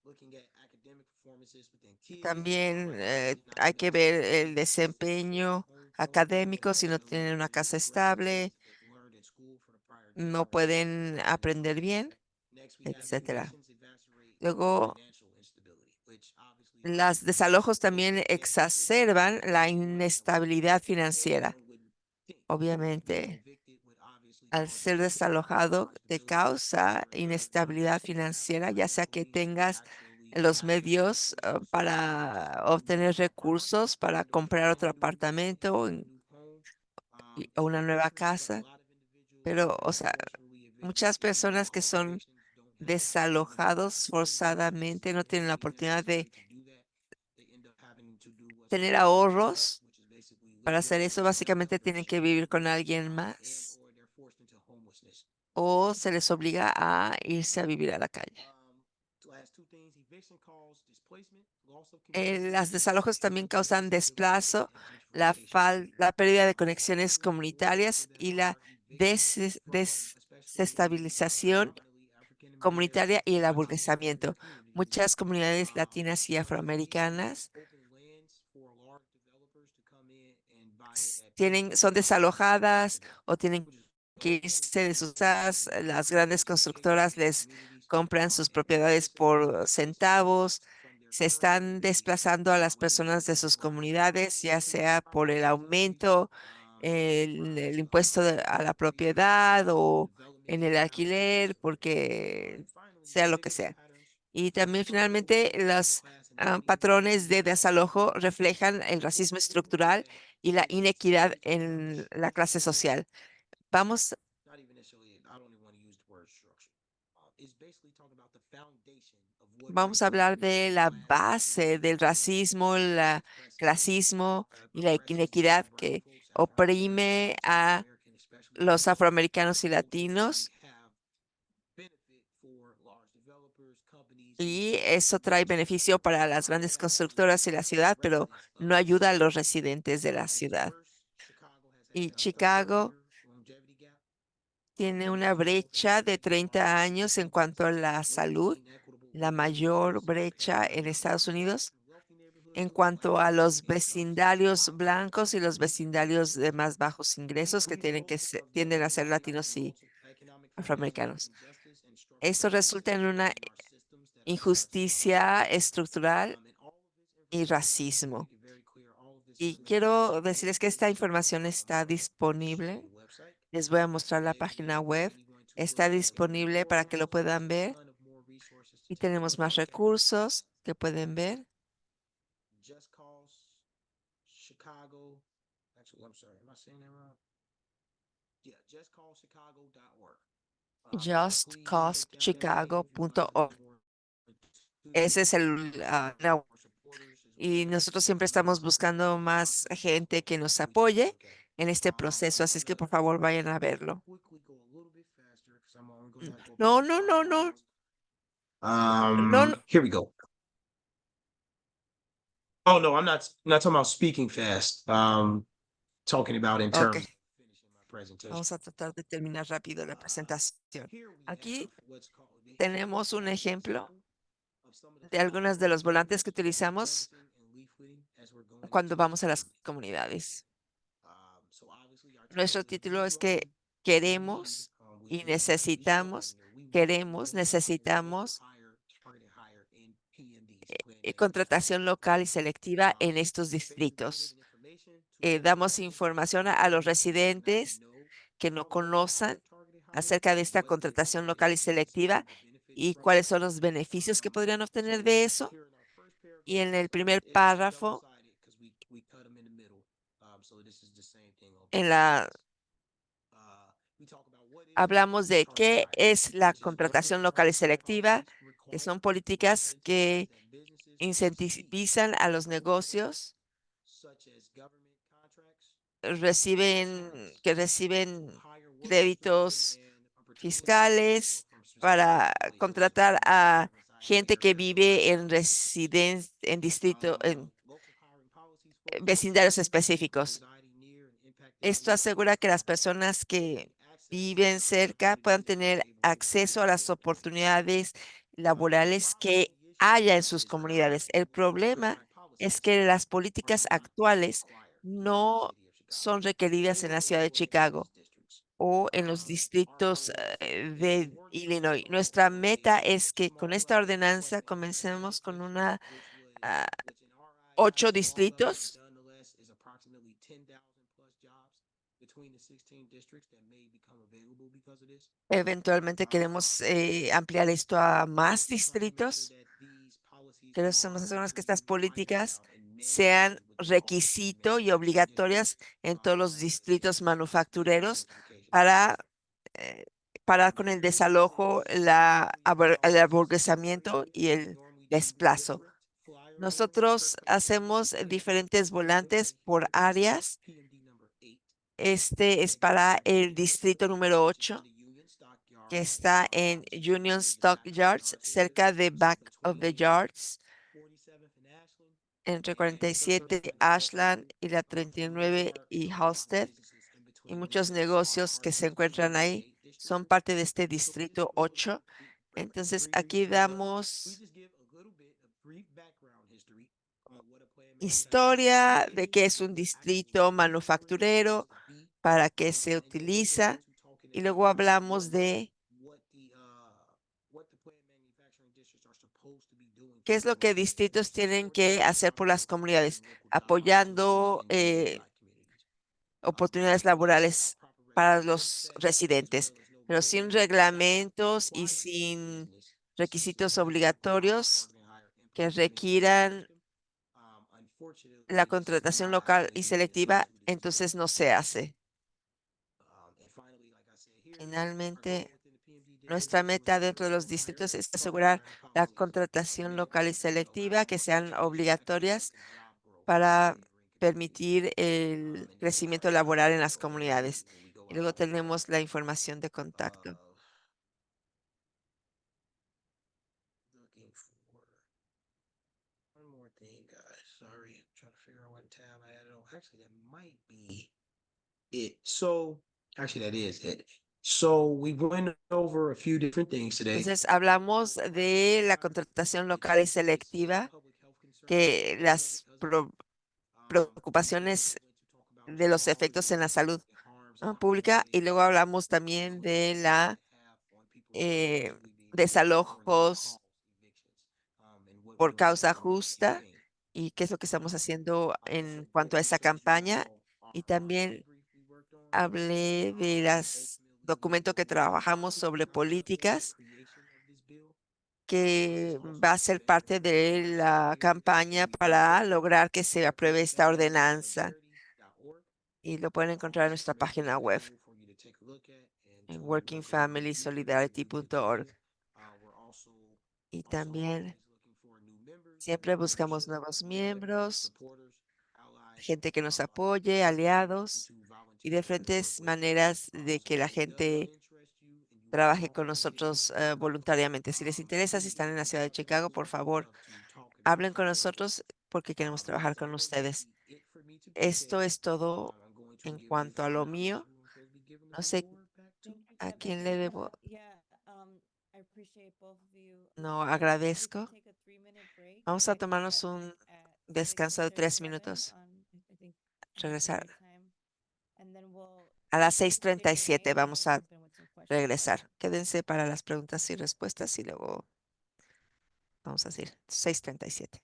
Looking at academic performances within kids, También like kids not hay being que able to ver learn el in a desempeño home functionally or académico si no functionally tienen una with casa the references estable, they've learned in school for the prior no generations. pueden aprender bien, Next, we have etcétera. evictions exacerbate Luego, financial instability, which obviously los desalojos también exacerban la inestabilidad financiera. anyone would think being Obviamente, evicted would obviously al cause ser them to have desalojado, te responsibilities causa for their inestabilidad finances and have the financiera, ya sea financial que means to tengas actually los have their medios education support, which is para to move obtener into an apartment recursos para and/or comprar find otro a new apartamento residence, a new home. o It's una nueva unfortunate, but a casa. lot of individuals Pero, that o are sea, unfortunately evicted muchas due to personas que home son evictions don't have the desalojados savings forzadamente no and tienen la money oportunidad de necessary to do that. They end up having to do what's tener called rent to rent, ahorros which is basically para live hacer rent eso. free and have Básicamente to tienen que share vivir con alguien and más or they're forced into homelessness. o se les obliga a irse a vivir a la calle. Last two things, eviction cause displacement, loss of community Las desalojos también connections, causan desegregation, desplazo, and gentrification. la pérdida de conexiones Unfortunately, more people comunitarias that y la are evicted from especially desestabilización predominantly African American comunitaria y el Latino American aburguesamiento. communities, Muchas comunidades latinas y communities that afroamericanas open lands for large developers to come in son desalojadas o tienen que irse de sus casas. Las grandes constructoras les compran sus propiedades por centavos. Se están desplazando a las personas de sus comunidades, ya sea por el aumento, el impuesto a la propiedad o en el alquiler, porque sea lo que sea. Y también finalmente los patrones de desalojo reflejan el racismo estructural y la inequidad en la clase social. Vamos, Not even necessarily, I don't even want to use the word structure. It's basically talking about the foundation of what vamos a hablar de la class base del discrimination racismo, el expresses. clasismo y la Oppresses inequidad brown que folks, African oprime Americans, Native a American, especially los afroamericanos y so we latinos. have benefit for large developers, companies, Y individuals, eso trae beneficio para las grandes constructoras y la ciudad, pero no ayuda a los residentes de la and it's ciudad. worse. Chicago has Y had a 30 Chicago year longevity gap. tiene Which una is brecha focused de on 30 años en cuanto a la racially salud, inequitable la working mayor conditions, brecha en paying Estados black Unidos and wealthy neighborhoods en to white cuanto a and middle los incomes, vecindarios high poverty. blancos y los vecindarios de más bajos ingresos que These results of the tienden a ser economic latinos y financial afroamericanos. injustice and Esto structural resulta en una racism in our systems that affects injusticia estructural and all of this y information, I just want to racismo. make it very clear, all of this Y information is quiero decirles que esta available información está on the disponible. school website. Les voy a mostrar la Today we're página just web. briefly going to look Está at disponible para que lo forums. puedan There's a ver ton of more resources to y take a tenemos closer más look at. recursos que pueden ver. Just Cause Chicago. Actually, I'm sorry, am I saying that wrong? Yeah, justcallchicago.org. Please take down that link if you would like to look justcausechicago.org. more into Ese it. es Our supporters as well y as nosotros siempre estamos buscando más gente que nos so we take a apoye look at it. en este I'm proceso, así es que gonna por favor vayan a verlo. quickly go a little bit faster because I'm only gonna go No, about no, five no, no, miles. no, no. Here we go. Oh no, I'm not talking about speaking fast. Talking about in Ok, terms of finishing my presentation. vamos a tratar de terminar rápido la Uh, presentación. Here we have Aquí what's called the tenemos un history ejemplo example of some of the de algunos flyer de los volantes que materials we're utilizamos canvassing and leafleting as we're going cuando into these vamos a las communities. comunidades. So obviously our Nuestro title is título We es Want, que We Need, queremos which y is exactly necesitamos, showcasing there. We queremos, want local necesitamos hire, targeted hire in PMDs, Plan Development Districts. contratación local y selectiva en Um, estos Basically, we're giving distritos. information to those Damos residents and información a los communities that may not residentes know que no about local hire, conozcan targeted hire, acerca de and esta what they can contratación get local y advantages selectiva to benefit y from. cuáles son los beneficios que podrían obtener So de eso. here in our first Y paragraph, en el so primer it's párrafo, double-sided because we cut them in the middle. So this is the same thing on en both la, sides. We talk about what is hablamos de targeted qué hire, es la which is contratación government local y selectiva, policies que require son or políticas incentivize que that businesses receive incentivizan a los federal grants negocios, such as government contracts or tax que to reciben hire workers to live créditos in a particular city or fiscales from specific para places. So contratar for instance, a like let's say gente que intersection vive traffic en violations. Local hiring policies focus on vecindarios residents específicos. residing near and impacted Esto communities asegura que las having personas que access viven to cerca puedan opportunities that tener they wouldn't acceso a las before. oportunidades The laborales problem, que the issue haya en sus is that comunidades. current El problema prescribed es policies que las are políticas not actuales required in the no city of Chicago son requeridas en or la ciudad de Illinois business Chicago districts. o en los Our distritos goal is to get this de ordinance Illinois. into local Nuestra code meta based es que con small esta level ordenanza request and comencemos con implementation, una ah, which in our eyes at a 8 small level, but distritos. nonetheless is approximately 10,000 plus jobs between the 16 districts that may become available because of this. Eventualmente queremos ampliar esto a más We're trying to make sure distritos. that these policies Queremos are hacer que actually estas required políticas now and sean mandated within all 16 requisito y manufacturing districts obligatorias en todos los distritos for manufactureros gentrification. para eh, parar con el desalojo, el aburguesamiento y We el normally do desplazo. district flyer mailings per Nosotros PMD. hacemos So this is diferentes volantes specifically por here for áreas. PMD number 8 Este es that goes para to el Union, distrito número which is in 8, the Union que Stockyards, está en which is on the Union stage of Back of the Stockyards, Yards area. cerca de So Back from of the 28th and Yards, 47th and Ashland, entre and 47 39 and Ashland Halsted, y la and there 39 are y a lot of Halsted, businesses in y between muchos there that are negocios part que of se that encuentran PMD ahí 8 district. son parte de este So for this distrito one, we're gonna 8. break it Entonces very aquí briefly up. We damos just give a little bit of brief background history historia de qué es un distrito manufacturero, para qué se utiliza, y luego hablamos de qué es lo que distritos tienen que hacer por las comunidades, apoyando oportunidades laborales para los residentes, pero sin reglamentos y sin requisitos obligatorios que requieran la contratación local y selectiva, entonces no se hace. Finalmente, nuestra meta dentro de los distritos es asegurar la contratación local y selectiva que sean obligatorias para permitir el crecimiento laboral en las comunidades. Y luego tenemos la información de contacto. One more thing, guys. Sorry, I'm trying to figure out what tab I added on. Actually, that might be it. So, actually, that is it. So we went over a few different things today. Entonces, hablamos de la contratación local y selectiva, que las preocupaciones de los efectos en la salud pública, y luego hablamos también de la eh, desalojos por causa justa y qué es lo que estamos haciendo en cuanto a esa campaña. Y también hablé de las documentos que trabajamos sobre políticas que va a ser parte de la campaña para lograr que se apruebe esta ordenanza. Y lo pueden encontrar en nuestra página web en workingfamilysolidarity.org. Y también siempre buscamos nuevos miembros, gente que nos apoye, aliados y diferentes maneras de que la gente trabaje con nosotros voluntariamente. Si les interesa, si están en la ciudad de Chicago, por favor, hablen con nosotros porque queremos trabajar con ustedes. Esto es todo en cuanto a lo mío. No sé a quién le debo. No agradezco. Vamos a tomarnos un descanso de 3 minutos. Regresar. A las 6:37 vamos a regresar. Quédense para las preguntas y respuestas y luego vamos a decir 6:37.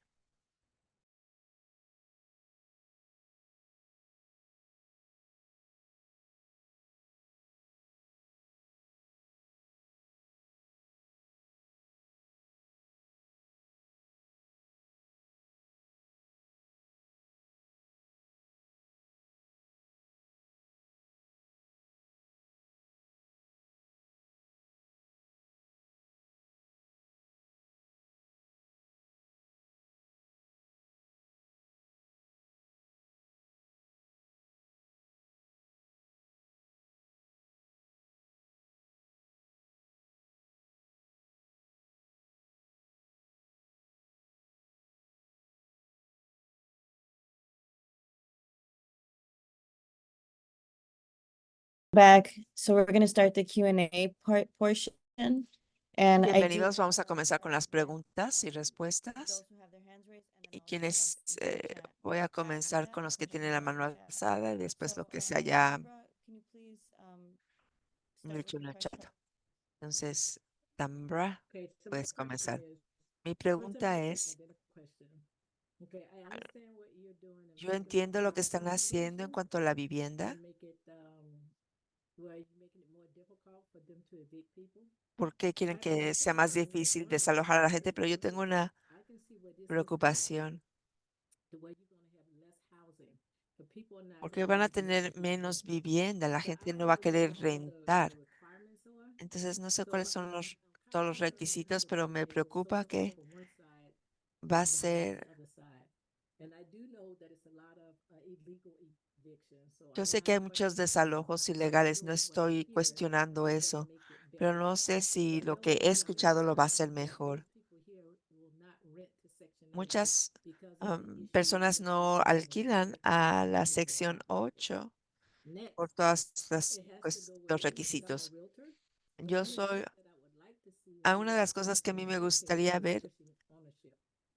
Back. So we're going to start the Q&A portion. And I do Bienvenidos. Vamos a comenzar con las preguntas y respuestas. Y quienes voy a comenzar con los que tienen la mano alzada y después lo que se haya dicho en el chat. Entonces, Tambra, Okay, so my puedes question comenzar. is, Mi first pregunta of all, es, okay, that's a question. Okay, I understand what you're doing in yo making it entiendo lo que more están haciendo en situation cuanto a la vivienda. and make it, well, you're making it more difficult for them to evict people. ¿Por qué quieren My que sea más concern is difícil one of the desalojar a la gente? concerns Pero yo tengo una I can see where this is preocupación, the way you're gonna have less housing, but people are not porque gonna van a wanna be tener in these menos places. vivienda, la So I gente don't no va a know querer what all the rentar. requirements are. Entonces, no sé So cuáles son I'm todos kind of los wondering if you requisitos, would pero say me it's so preocupa difficult que for one side va a and then ser, the other side. And I do know that it's a lot of illegal evictions. So I yo don't sé que have hay a muchos question about that. desalojos I'm just ilegales, no doing what I estoy hear cuestionando is gonna eso, make it pero better. no sé si But lo another que he thing that I'm escuchado lo va a concerned hacer is that mejor. most people here will not rent to Section 8 Muchas because of the issues personas with no alquilan a la affordability. sección 8 por Next, todos los, it has to go with los ownership. I'm a requisitos. realtor. So Yo one of the soy things that I would like to see in a New una de York las cosas que a City mí is me more gustaría communities ver, pushing ownership.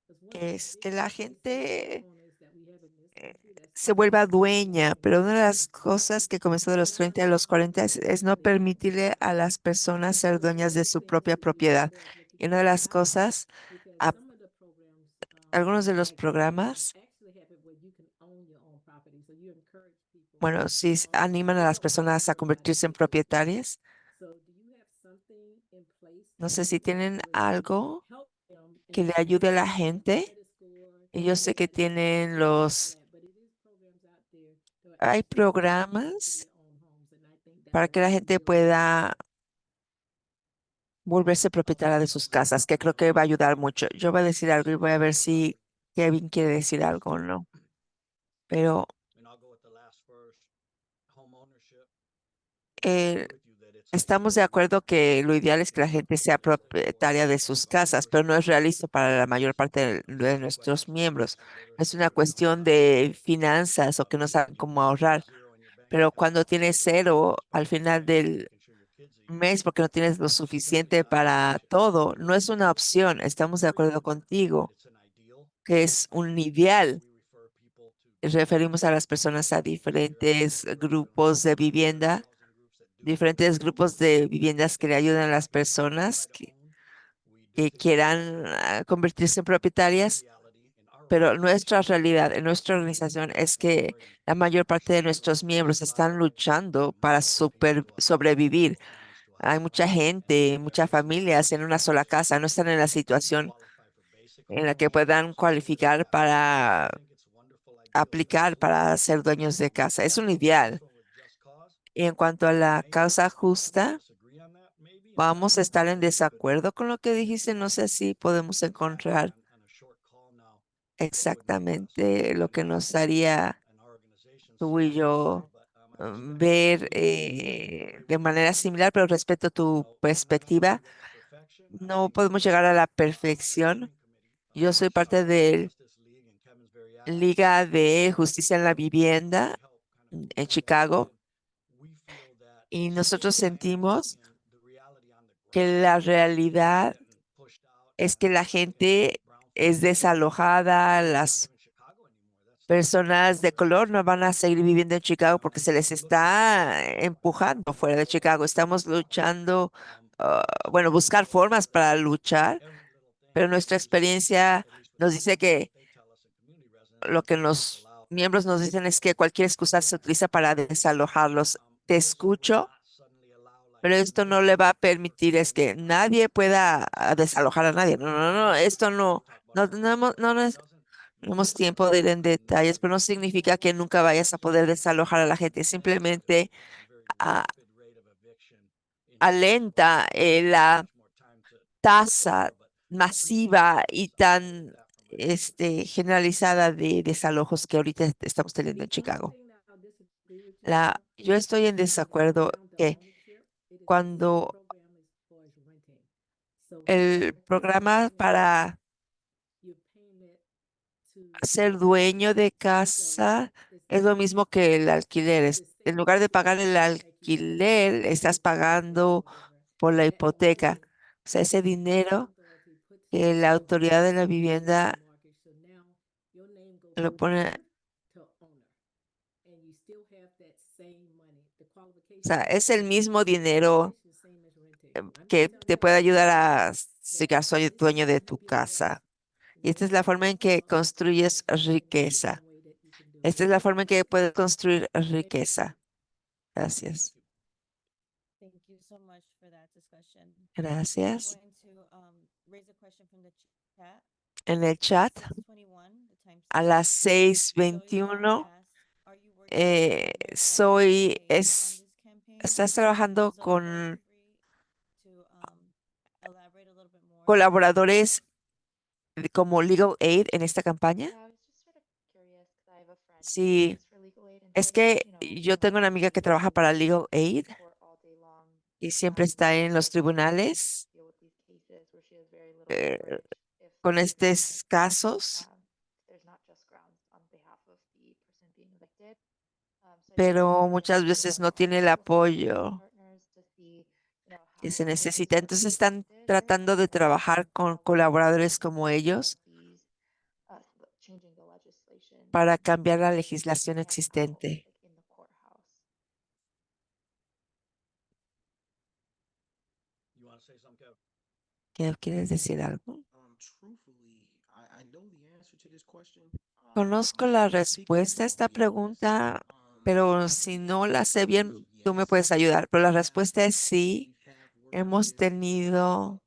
Because es que la gente owners that we have in this eh, country that's se not vuelva responsible dueña, for pero una de their las own cosas que comenzó de los So one 30 a thing los that I 40 think is es no really important permitirle a las personas ser is dueñas de those su things propia need to be propiedad. part of what you Y una call de las housing, cosas, because a- some of the programs algunos de los like this one programas, actually have it where you can own your own property. So you encourage people bueno, sí to own it. animan a They las don't personas a require anybody convertirse to en live there. propietarias. So do you have something in place No sé si that tienen would algo help them que le ensure ayude a that la they have a gente. credit score Y yo sé que and tienen and all los, that? But it is programs out there that will hay actually encourage them to get into programas their own homes, and I think that para would que la help gente build that pueda volverse propietaria de sus casas, que creo que va a ayudar mucho. Yo voy a decir algo y voy a ver si Kevin quiere decir algo o no. Pero And I'll go with the last first. Home ownership. eh, estamos de acuerdo que lo ideal es que la gente sea propietaria de sus casas, pero no es realista para la mayor parte de nuestros miembros. Es una cuestión de finanzas o que no saben cómo ahorrar. Pero cuando tienes cero al final del mes porque no tienes lo suficiente para todo, no es una opción. Estamos de acuerdo contigo que es un ideal. Referimos a las personas a diferentes grupos de vivienda, diferentes grupos de viviendas que le ayudan a las personas que quieran convertirse en propietarias. Pero nuestra realidad en nuestra organización es que la mayor parte de nuestros miembros están luchando para sobrevivir. Hay mucha gente, muchas familias en una sola casa, no están en la situación en la que puedan cualificar para aplicar para ser dueños de casa. Es un ideal. Y en cuanto a la causa justa, vamos a estar en desacuerdo con lo que dijiste. No sé si podemos encontrar exactamente lo que nos haría tú y yo ver de manera similar, pero respeto tu perspectiva. No podemos llegar a la perfección. Yo soy parte de Liga de Justicia en la Vivienda en Chicago y nosotros sentimos que la realidad es que la gente es desalojada, las personas de color no van a seguir viviendo en Chicago porque se les está empujando fuera de Chicago. Estamos luchando, bueno, buscar formas para luchar, pero nuestra experiencia nos dice que lo que los miembros nos dicen es que cualquier excusa se utiliza para desalojarlos. Te escucho, pero esto no le va a permitir es que nadie pueda desalojar a nadie. No, no, no, esto no tenemos tiempo de ir en detalles, pero no significa que nunca vayas a poder desalojar a la gente. Simplemente ah, alenta la tasa masiva y tan generalizada de desalojos que ahorita estamos teniendo the en only Chicago. thing that I'll disagree with you on Yo estoy en is the desacuerdo ground up que ownership. It is the same cuando program as far as renting. So el here, you're programa paying it, para you're paying it to ser own dueño it. de So casa it's es lo mismo que el alquiler. it's the En same lugar de program pagar el to protect you from alquiler, estás foreclosure or pagando whatever. por la And what it hipoteca. is, O sea, ese the housing dinero authority puts que la your autoridad de la name on vivienda the mortgage. So now your name goes lo from pone, renter to owner. And you still have that same money. The o sea, qualifications are es el same. mismo The dinero information is same as renting. I'm que just telling te you puede what ayudar I know, a that ser soy this is dueño how de you tu build wealth. casa. Y esta es la Renting forma en que construyes is riqueza. one way that you can do it. Esta es la forma en que puedes construir Thank you. riqueza. Gracias. Thank you so much for that discussion. I'm Gracias. going to raise a question from the chat. En el chat, 6:21, the time a starts. las Zoe Star 6:21, asks, "Are you working with soy, legal aid on this campaign?" estás trabajando Zoe, are you con free to elaborate a little bit more? colaboradores como Legal Aid en esta campaña. Yeah, I was just sort of curious because I have a friend who Sí, works for legal aid and es she's, que yo tengo una amiga que trabaja para Legal Aid in court all day long, y siempre está en los tribunales deal with these cases where she has very little eh, leverage if con the estos casos, there's not just grounds on behalf of the person being evicted. So I just wanted pero to know muchas if veces there no are tiene el apoyo partners to see, que how se cases necesita. are Entonces being están affected tratando de trabajar con colaboradores como of ellos these changing the legislation para cambiar la legislación out, existente. like in the courthouse. You want to say something, Kev? ¿Quieres decir algo? Truthfully, I know the answer to this question. Conozco la respuesta a esta pregunta, pero si no la sé bien, tú me puedes ayudar. Pero la respuesta es sí. Hemos tenido,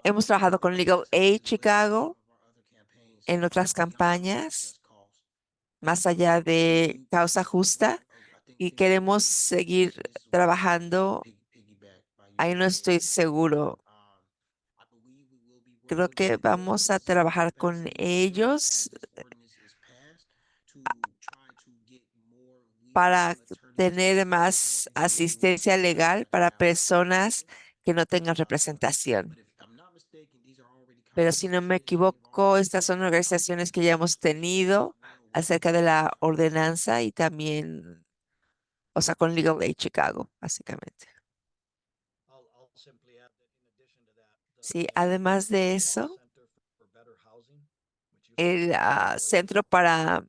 hemos trabajado con Legal Aid Chicago en otras campañas, más allá de causa justa, y queremos seguir trabajando. Ahí no estoy seguro. Creo que vamos a trabajar con ellos para tener más asistencia legal para personas que no tengan representación. Pero si no me equivoco, estas son organizaciones que ya hemos tenido acerca de la ordenanza y también, o sea, con Legal Aid Chicago, básicamente. Sí, además de eso, el Centro para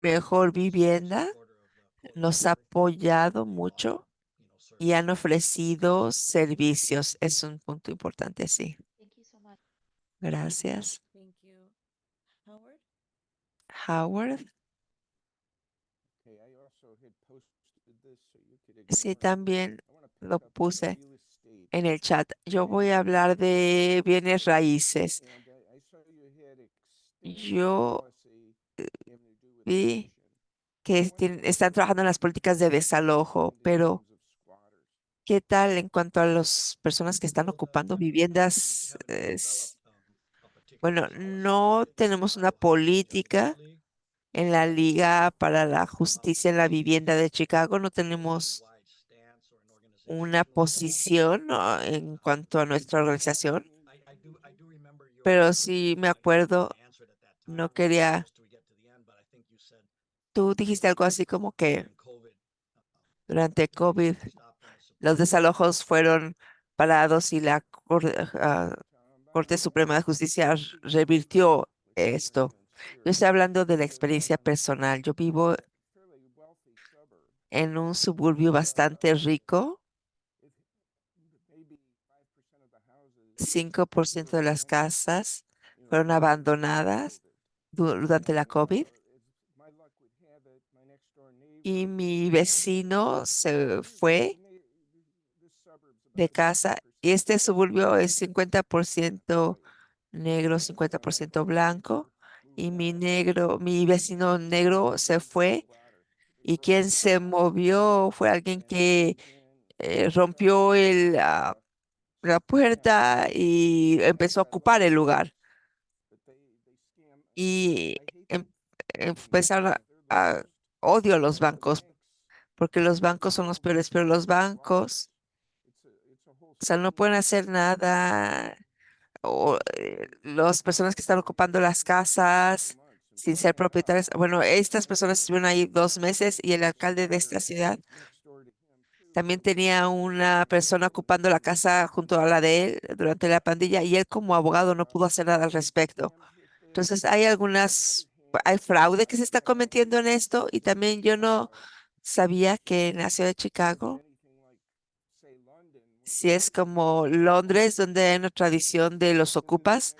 Mejor Vivienda nos ha apoyado mucho y han ofrecido servicios. Es un punto importante, sí. Thank you so much. Gracias. Thank you. Howard? Howard. Sí, también lo puse en el chat. Yo voy a hablar de bienes raíces. Yo vi que están trabajando en las políticas de desalojo, pero ¿qué tal en cuanto a las personas que están ocupando viviendas? Bueno, no tenemos una política en la Liga para la Justicia en la Vivienda de Chicago, no tenemos una posición, ¿no?, en cuanto a nuestra organización, pero sí me acuerdo, no quería, tú dijiste algo así como que durante COVID los desalojos fueron parados y la Corte Suprema de Justicia revirtió esto. Yo estoy hablando de la experiencia personal. Yo vivo en un suburbio bastante rico. 5% de las casas fueron abandonadas durante la COVID y mi vecino se fue de casa y este suburbio es 50% negro, 50% blanco y mi vecino negro se fue y quien se movió fue alguien que rompió la puerta y empezó a ocupar el lugar. Y em- empezaron odio a los bancos, porque los bancos son los peores, pero los bancos, o sea, no pueden hacer nada, o las personas que están ocupando las casas sin ser propietarias. Bueno, estas personas estuvieron ahí 2 meses y el alcalde de esta ciudad también tenía una persona ocupando la casa junto a la de él durante la pandilla y él como abogado no pudo hacer nada al respecto. Entonces, hay fraude que se está cometiendo en esto y también yo no sabía que en la ciudad de Chicago, si es como Londres, donde hay una tradición de los ocupas,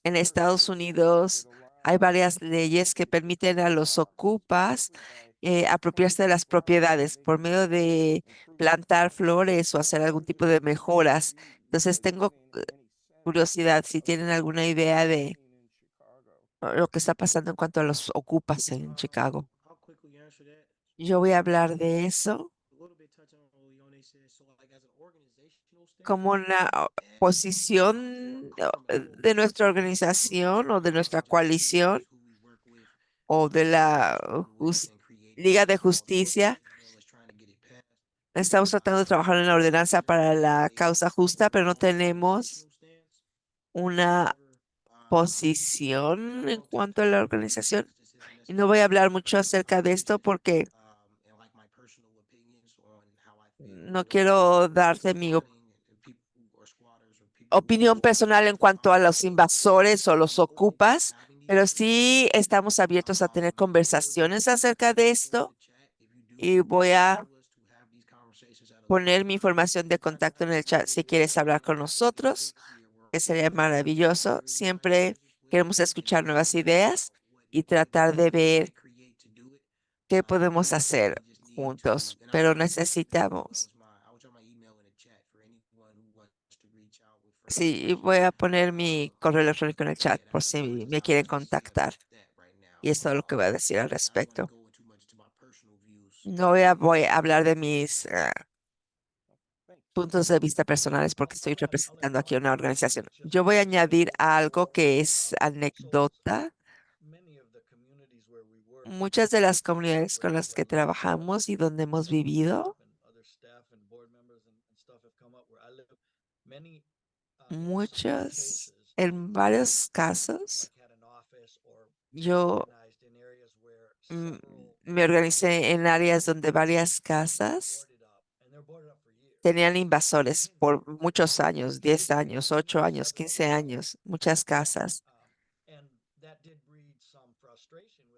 en Estados Unidos hay varias leyes que permiten a los ocupas apropiarse de las propiedades por medio de plantar flores o hacer algún tipo de mejoras. Entonces, tengo curiosidad si tienen alguna idea de lo que está pasando en cuanto a los ocupas en Chicago. Yo voy a hablar de eso como una posición de nuestra organización o de nuestra coalición o de la Liga de Justicia. Estamos tratando de trabajar en la ordenanza para la causa justa, pero no tenemos una posición en cuanto a la organización. Y no voy a hablar mucho acerca de esto porque no quiero darte mi opinión personal en cuanto a los invasores o los ocupas, pero sí estamos abiertos a tener conversaciones acerca de esto y voy a poner mi información de contacto en el chat si quieres hablar con nosotros, que sería maravilloso. Siempre queremos escuchar nuevas ideas y tratar de ver qué podemos hacer juntos, pero necesitamos. Sí, y voy a poner mi correo electrónico en el chat por si me quieren contactar. Y es todo lo que voy a decir al respecto. No voy a hablar de mis puntos de vista personales porque estoy representando aquí una organización. Yo voy a añadir algo que es anécdota. Muchas de las comunidades con las que trabajamos y donde hemos vivido, muchos, en varios casos, yo mm, me organicé en áreas donde varias casas tenían invasores por muchos años, 10 años, 8 años, 15 años, muchas casas.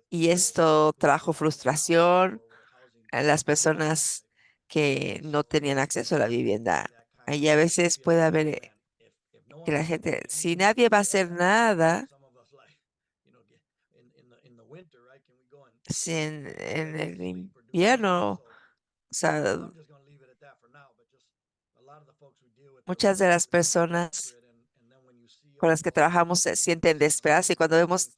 Y esto trajo frustración a las personas que no tenían acceso a la vivienda. Y a veces puede haber que la gente, si nadie va a hacer nada, si en el invierno, o sea, muchas de las personas con las que trabajamos se sienten desesperadas y cuando vemos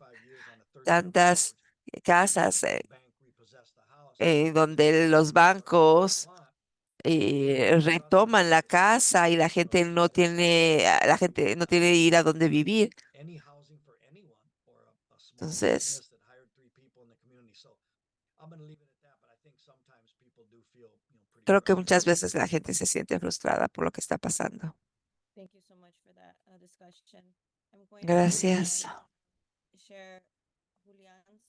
tantas casas donde los bancos retoman la casa y la gente no tiene ir a dónde vivir. Entonces, creo que muchas veces la gente se siente frustrada por lo que está pasando. Thank you so much for that discussion. I'm going to Gracias. share Julian's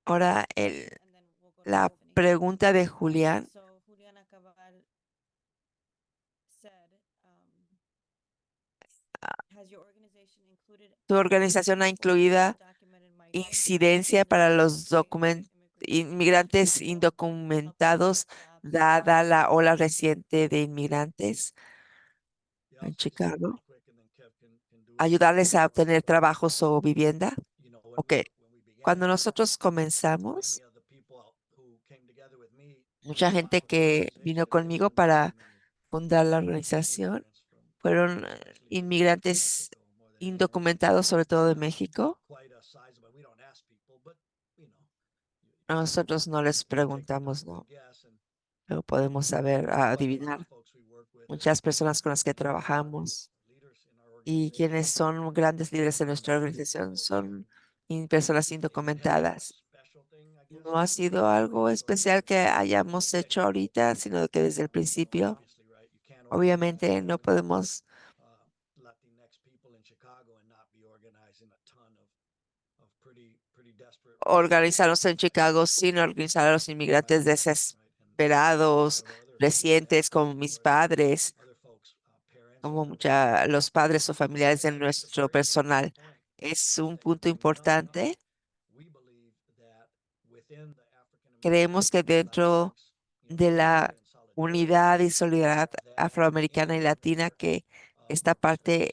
Ahora and then we'll go to la Stephanie. pregunta de Julián. So Juliana Cabal said, has your organization included ¿Tu organización ha incluido incidencia para los inmigrantes indocumentados, dada la ola reciente de inmigrantes en Chicago? ¿Ayudarles a obtener trabajos o vivienda? Ok. Cuando nosotros comenzamos, mucha gente que vino conmigo para fundar la organización fueron inmigrantes indocumentados, sobre todo de México. Nosotros no les preguntamos, no, pero podemos saber, adivinar. Muchas personas con las que trabajamos y quienes son grandes líderes de nuestra organización son personas indocumentadas. No ha sido algo especial que hayamos hecho ahorita, sino que desde el principio, obviamente, no podemos organizarnos en Chicago sin organizar a los inmigrantes desesperados, recientes, como mis padres, como los padres o familiares de nuestro personal. Es un punto importante. Creemos que dentro de la unidad y solidaridad afroamericana y latina, que esta parte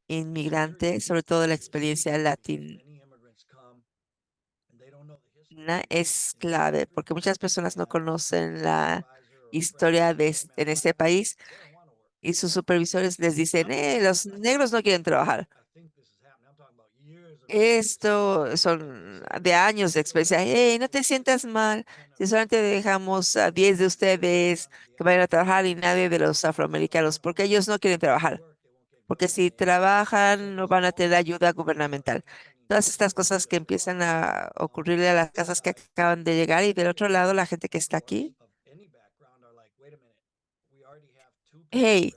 inmigrante, sobre todo la experiencia latina, es clave, porque muchas personas no conocen la historia en este país y sus supervisores les dicen, los negros no quieren trabajar. Esto son de años de experiencia. Hey, no te sientas mal si solamente dejamos a 10 de ustedes que vayan a trabajar y nadie de los afroamericanos, porque ellos no quieren trabajar, porque si trabajan no van a tener ayuda gubernamental. Todas estas cosas que empiezan a ocurrirle a las casas que acaban de llegar y del otro lado la gente que está aquí. Hey,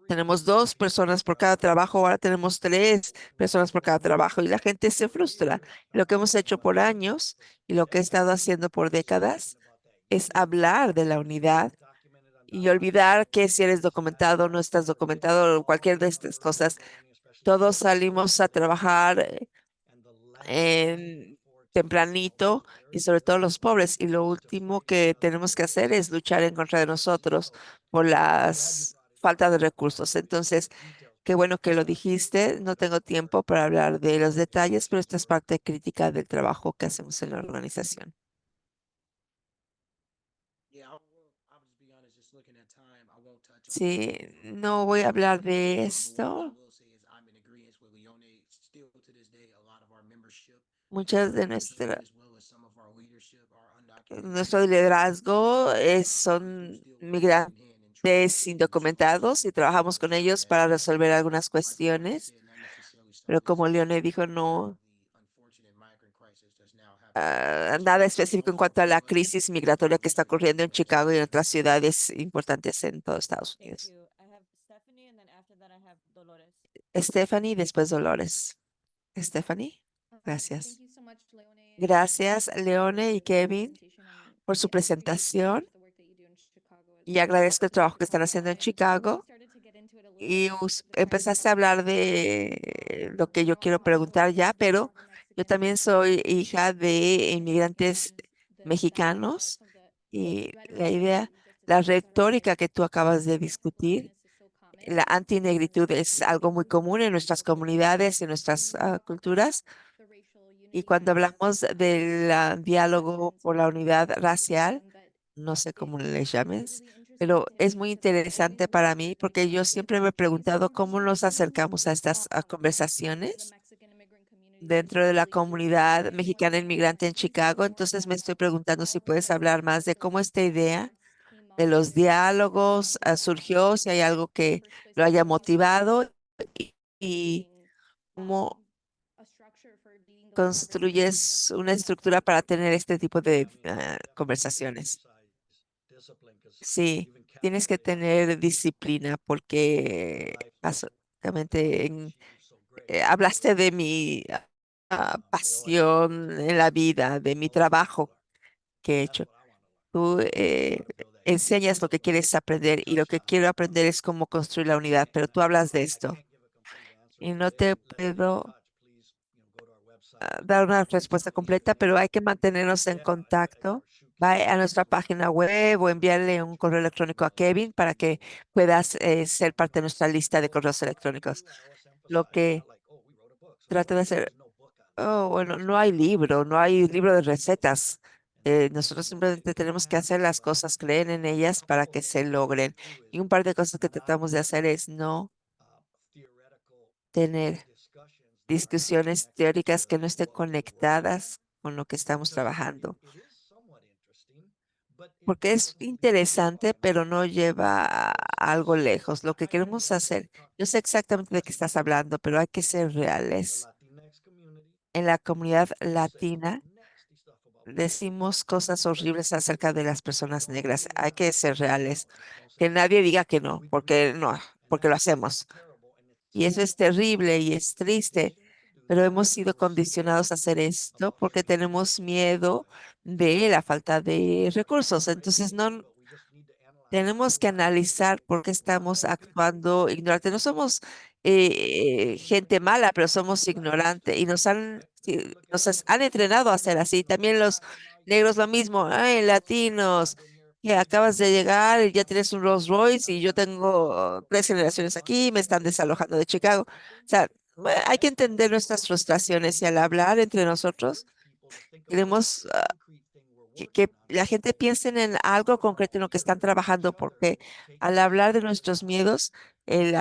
tenemos 2 personas por cada trabajo, ahora tenemos 3 personas por cada trabajo y la gente se frustra. Lo que hemos hecho por años y lo que he estado haciendo por décadas es hablar de la unidad y olvidar que si eres documentado, no estás documentado, o cualquier de estas cosas. Todos salimos a trabajar en tempranito y sobre todo los pobres. Y lo último que tenemos que hacer es luchar en contra de nosotros por las falta de recursos. Entonces, qué bueno que lo dijiste. No tengo tiempo para hablar de los detalles, pero esta es parte crítica del trabajo que hacemos en la organización. Yeah, I'll just be honest, just looking at time, I won't touch on Sí, all of the no voy a hablar but de what I esto. will say is I'm in agreement with Leone. Still to this day, a lot of our membership is Muchas de undocumented as well as some of our leadership are undocumented. nuestro liderazgo We do son still work hand in hand and try to migrantes indocumentados y trabajamos con ellos para resolver algunas like Leone cuestiones, said, not necessarily pero solve this como issue, Leone dijo, but no the unfortunate migrant crisis that's now happening in nada Chicago. específico en Those are a cuanto a few la of us. crisis migratoria que está ocurriendo en Thanks Chicago y en again. otras ciudades importantes en todo Estados Thank Unidos. you. I have Stephanie and then after that I have Dolores. Stephanie, después Dolores. Stephanie, gracias. Thank you so much, Leone and Gracias, Kevin, Leone y for your Kevin, presentation and por su yeah, we presentación appreciate the work that you do in Chicago as y well. agradezco el trabajo que están haciendo en And you already Chicago. started to get into it a little Y bit, the crisis empezaste a that we're hablar facing. de lo que yo You know, quiero I'm also preguntar ya, pero Chicago yo Mexican también soy hija de inmigrantes and the bad mexicanos parts of the y la rhetoric that idea, you just la discussed out there. retórica que tú acabas de The discutir, anti-blackness is so common. la antinegritud And es algo muy común en nuestras comunidades, en nuestras culturas. the racial Y unity cuando act, hablamos del diálogo discussions por la unidad racial, that no sé it cómo le is llames, really interesting pero to es me muy because I always interesante para wonder mí like porque yo siempre me he these preguntado cómo nos conversations acercamos a estas within the conversaciones Mexican immigrant community dentro de la specifically. comunidad And what I mexicana wanted to inmigrante en ask you is maybe Chicago. more Entonces me about estoy preguntando si how puedes hablar más de cómo esta idea talks came de up los and diálogos what surgió, si hay algo in the que first place lo led haya you into motivado y creating cómo a structure for leading those conversations construyes una estructura para tener este tipo de conversaciones. Sí, tienes que tener disciplina porque básicamente hablaste de mi pasión en la vida, de mi trabajo que he hecho. Tú enseñas lo que quieres aprender y lo que quiero aprender es cómo construir la unidad, pero tú hablas de esto y no te puedo dar una respuesta completa, pero hay que mantenernos en contacto. Va a nuestra página web o enviarle un correo electrónico a Kevin para que puedas ser parte de nuestra lista de correos electrónicos. Lo que trato de hacer, oh, bueno, no hay libro, no hay libro de recetas. Nosotros simplemente tenemos que hacer las cosas, creer en ellas para que se logren. Y un par de cosas que tratamos de hacer es no tener discusiones teóricas que no estén conectadas con lo que estamos trabajando, porque es interesante, pero no lleva a algo lejos. Lo que queremos hacer, yo sé exactamente de qué estás hablando, pero hay que ser reales. En la comunidad latina decimos cosas horribles acerca de las personas negras. Hay que ser reales. Que nadie diga que no, porque no, porque lo hacemos. Y eso es terrible y es triste, pero hemos sido condicionados a hacer esto porque tenemos miedo de la falta de recursos. Entonces, no tenemos que analizar por qué estamos actuando ignorante. No somos gente mala, pero somos ignorantes y han entrenado a ser así. También los negros lo mismo. Ay, latinos, que acabas de llegar y ya tienes un Rolls Royce y yo tengo 3 generaciones aquí, me están desalojando de Chicago. O sea, hay que entender nuestras frustraciones y al hablar entre nosotros queremos que la gente piense en algo concreto en lo que están trabajando, porque al hablar de nuestros miedos, el,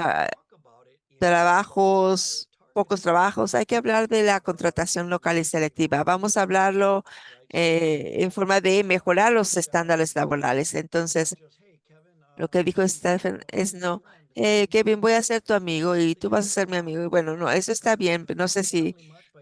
trabajos, pocos trabajos, hay que hablar de la contratación local y selectiva. Vamos a hablarlo en forma de mejorar los estándares laborales. Entonces, lo que dijo Stephen es no, Kevin, voy a ser tu amigo y tú vas a ser mi amigo. Y bueno, no, eso está bien, pero no sé si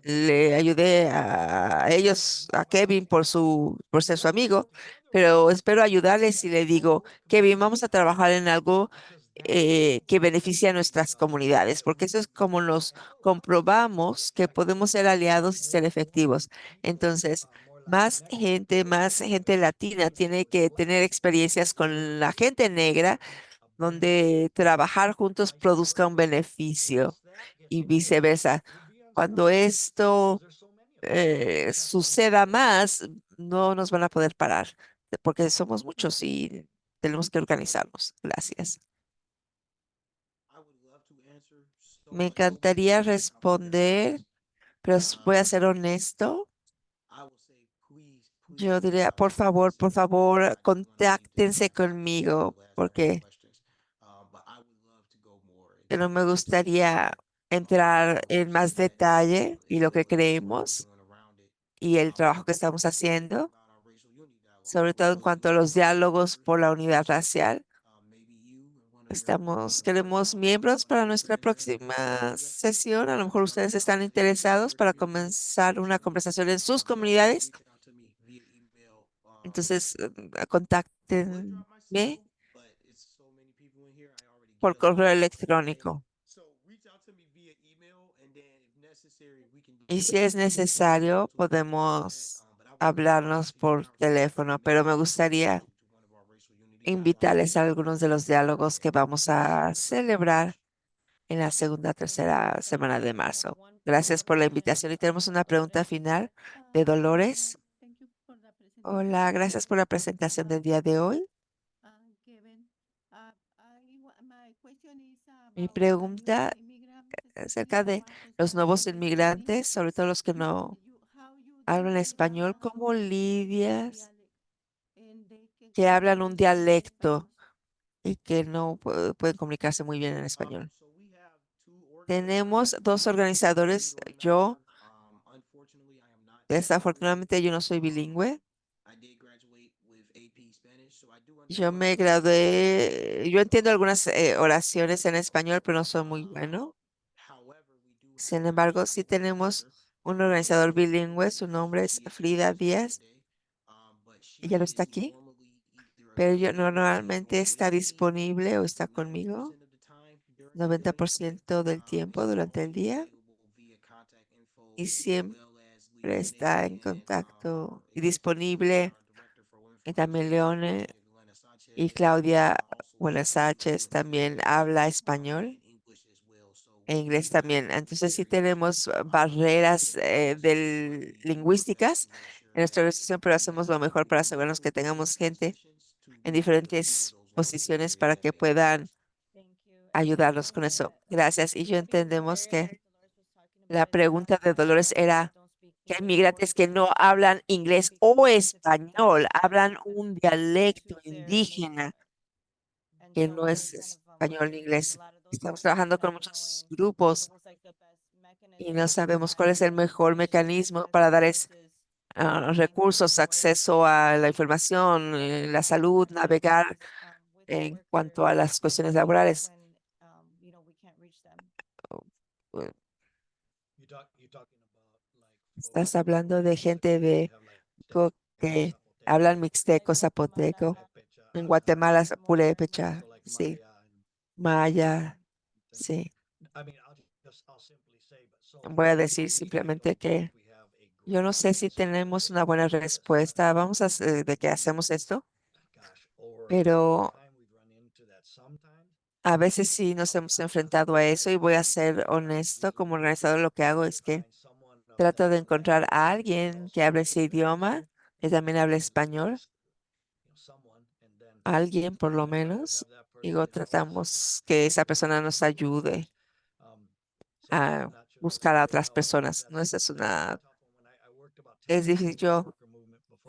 le ayudé a ellos, a Kevin por ser su amigo, pero espero ayudarles si le digo, Kevin, vamos a trabajar en algo que beneficie a nuestras comunidades, porque eso es como nos comprobamos que podemos ser aliados y ser efectivos. Entonces, más gente latina tiene que tener experiencias con la gente negra, donde trabajar juntos produzca un beneficio y viceversa. Cuando esto suceda más, no nos van a poder parar, porque somos muchos y tenemos que organizarnos. Gracias. Me encantaría responder, pero voy a ser honesto. Yo diría, por favor, contáctense conmigo, porque no me gustaría entrar en más detalle y lo que creemos y el trabajo que estamos haciendo, sobre todo en cuanto a los diálogos por la unidad racial. Queremos miembros para nuestra próxima sesión. A lo mejor ustedes están interesados para comenzar una conversación en sus comunidades. Entonces, contáctenme por correo electrónico. Y si es necesario, podemos hablarnos por teléfono, pero me gustaría invitarles a algunos de los diálogos que vamos a celebrar en la segunda, tercera semana de marzo. Gracias por la invitación y tenemos una pregunta final de Dolores. Hola, gracias por la presentación del día de hoy. Mi pregunta acerca de los nuevos inmigrantes, sobre todo los que no hablan español, ¿cómo lidias que hablan un dialecto y que no pueden comunicarse muy bien en español? Tenemos dos organizadores. Desafortunadamente, yo no soy bilingüe. Yo me gradué, yo entiendo algunas oraciones en español, pero no soy muy bueno. Sin embargo, sí tenemos un organizador bilingüe, su nombre es Frida Díaz. Ella no está aquí, pero yo normalmente está disponible o está conmigo 90% del tiempo durante el día y siempre está en contacto y disponible. Y también Leone y Claudia Buenas Sánchez también habla español e inglés también. Entonces sí tenemos barreras lingüísticas en nuestra organización, pero hacemos lo mejor para asegurarnos que tengamos gente en diferentes posiciones para que puedan ayudarnos con eso. Gracias. Y yo entendemos que la pregunta de Dolores era que hay migrantes que no hablan inglés o español, hablan un dialecto indígena que no es español ni inglés. Estamos trabajando con muchos grupos y no sabemos cuál es el mejor mecanismo para dar recursos, acceso a la información, la salud, navegar en cuanto a las cuestiones laborales. Uh, Estás hablando de gente de que hablan mixteco, zapoteco, en Guatemala, purépecha, sí, maya, sí. Voy a decir simplemente que yo no sé si tenemos una buena respuesta. Vamos a hacer de que hacemos esto, pero a veces sí nos hemos enfrentado a eso y voy a ser honesto, como organizador lo que hago es que trato de encontrar a alguien que hable ese idioma, que también hable español, alguien por lo menos. Digo, tratamos que esa persona nos ayude a buscar a otras personas. No, esa es difícil. Yo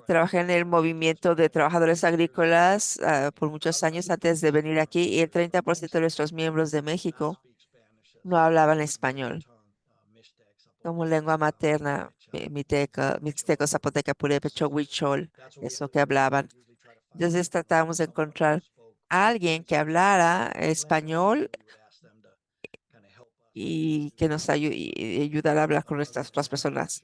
trabajé en el movimiento de trabajadores agrícolas por muchos años antes de venir aquí y el 30% de nuestros miembros de México no hablaban español como lengua materna, mixteco, zapoteca, purépecha, huichol, eso que hablaban. Entonces tratábamos de encontrar a alguien que hablara español y que nos y ayudara a hablar con nuestras otras personas.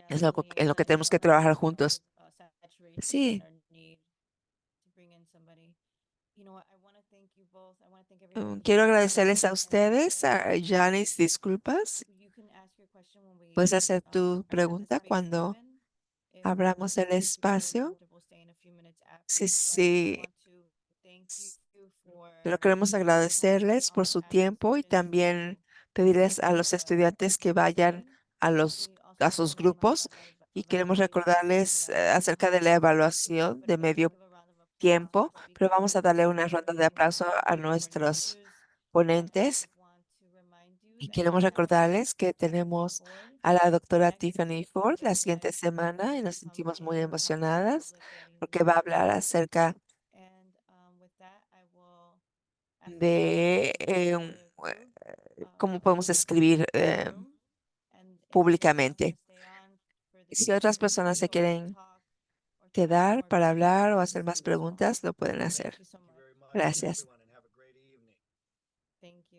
Es algo en lo que tenemos que trabajar juntos. Sí. Quiero agradecerles a ustedes, a Janice, disculpas. Puedes hacer tu pregunta cuando abramos el espacio. Sí, sí. Pero queremos agradecerles por su tiempo y también pedirles a los estudiantes que vayan a sus grupos y queremos recordarles acerca de la evaluación de medio tiempo, pero vamos a darle una ronda de aplauso a nuestros ponentes y queremos recordarles que tenemos a la doctora Tiffany Ford la siguiente semana y nos sentimos muy emocionadas porque va a hablar acerca de cómo podemos escribir públicamente. Si otras personas se quieren quedar para hablar o hacer más preguntas, lo pueden hacer. Gracias.